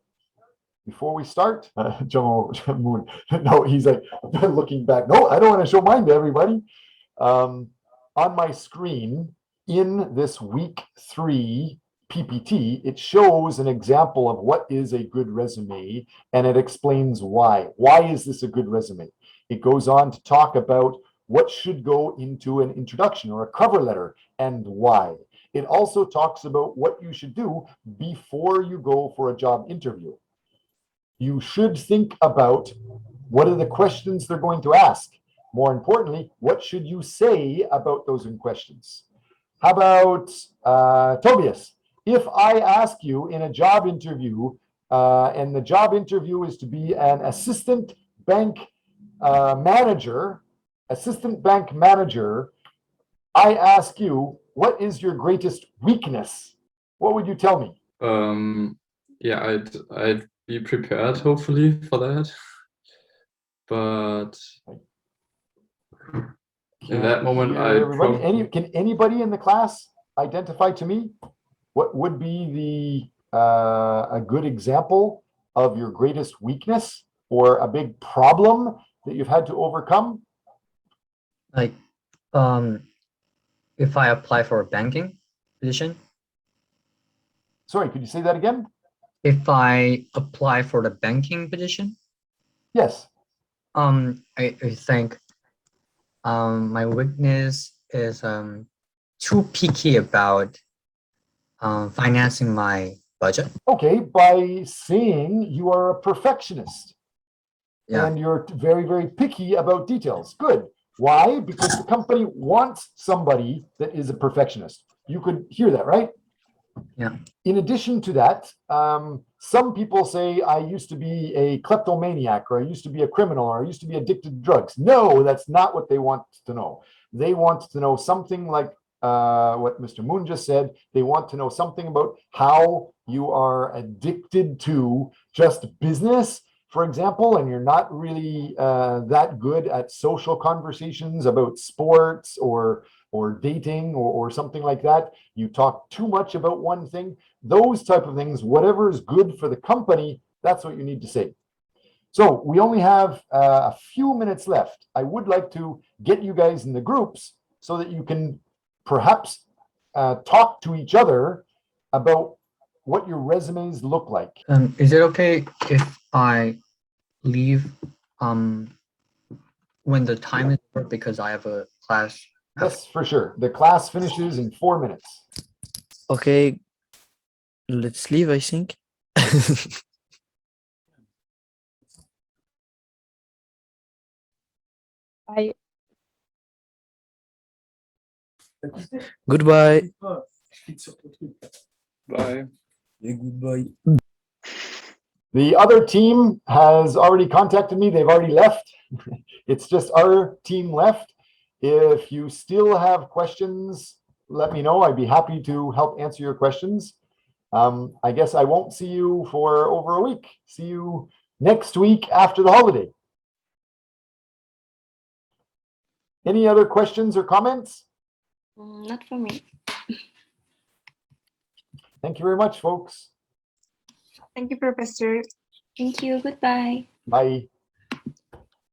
[SPEAKER 1] before we start? Joe Moon, no, he's like looking back. No, I don't want to show mine to everybody. On my screen in this week 3 PPT, it shows an example of what is a good resume, and it explains why. Why is this a good resume? It goes on to talk about what should go into an introduction or a cover letter and why. It also talks about what you should do before you go for a job interview. You should think about what are the questions they're going to ask. More importantly, what should you say about those questions? How about Tobias? If I ask you in a job interview, and the job interview is to be an assistant bank manager, I ask you, what is your greatest weakness? What would you tell me?
[SPEAKER 4] Yeah, I'd be prepared, hopefully, for that. But in that moment,
[SPEAKER 1] Can anybody in the class identify to me what would be the a good example of your greatest weakness or a big problem that you've had to overcome?
[SPEAKER 11] Like, if I apply for a banking position.
[SPEAKER 1] Sorry, could you say that again?
[SPEAKER 11] If I apply for the banking position,
[SPEAKER 1] Yes.
[SPEAKER 11] I think my weakness is too picky about financing my budget.
[SPEAKER 1] Okay, by saying you are a perfectionist.
[SPEAKER 11] Yeah.
[SPEAKER 1] And you're very, very picky about details. Good. Why? Because the company wants somebody that is a perfectionist. You could hear that, right?
[SPEAKER 11] Yeah.
[SPEAKER 1] In addition to that, some people say, I used to be a kleptomaniac, or I used to be a criminal, or I used to be addicted to drugs. No, that's not what they want to know. They want to know something like what Mr. Moon just said. They want to know something about how you are addicted to just business, for example, and you're not really that good at social conversations about sports or dating or something like that. You talk too much about one thing. Those type of things, whatever is good for the company, that's what you need to say. So we only have a few minutes left. I would like to get you guys in the groups so that you can perhaps talk to each other about what your resumes look like.
[SPEAKER 11] Is it okay if I leave when the time is over because I have a class?
[SPEAKER 1] Yes, for sure. The class finishes in 4 minutes.
[SPEAKER 10] Okay, let's leave, I think.
[SPEAKER 7] Bye.
[SPEAKER 10] Goodbye.
[SPEAKER 4] Bye.
[SPEAKER 10] Goodbye.
[SPEAKER 1] The other team has already contacted me. They've already left. It's just our team left. If you still have questions, let me know. I'd be happy to help answer your questions. I guess I won't see you for over a week. See you next week after the holiday. Any other questions or comments?
[SPEAKER 12] Not for me.
[SPEAKER 1] Thank you very much, folks.
[SPEAKER 3] Thank you, Professor.
[SPEAKER 12] Thank you. Goodbye.
[SPEAKER 1] Bye.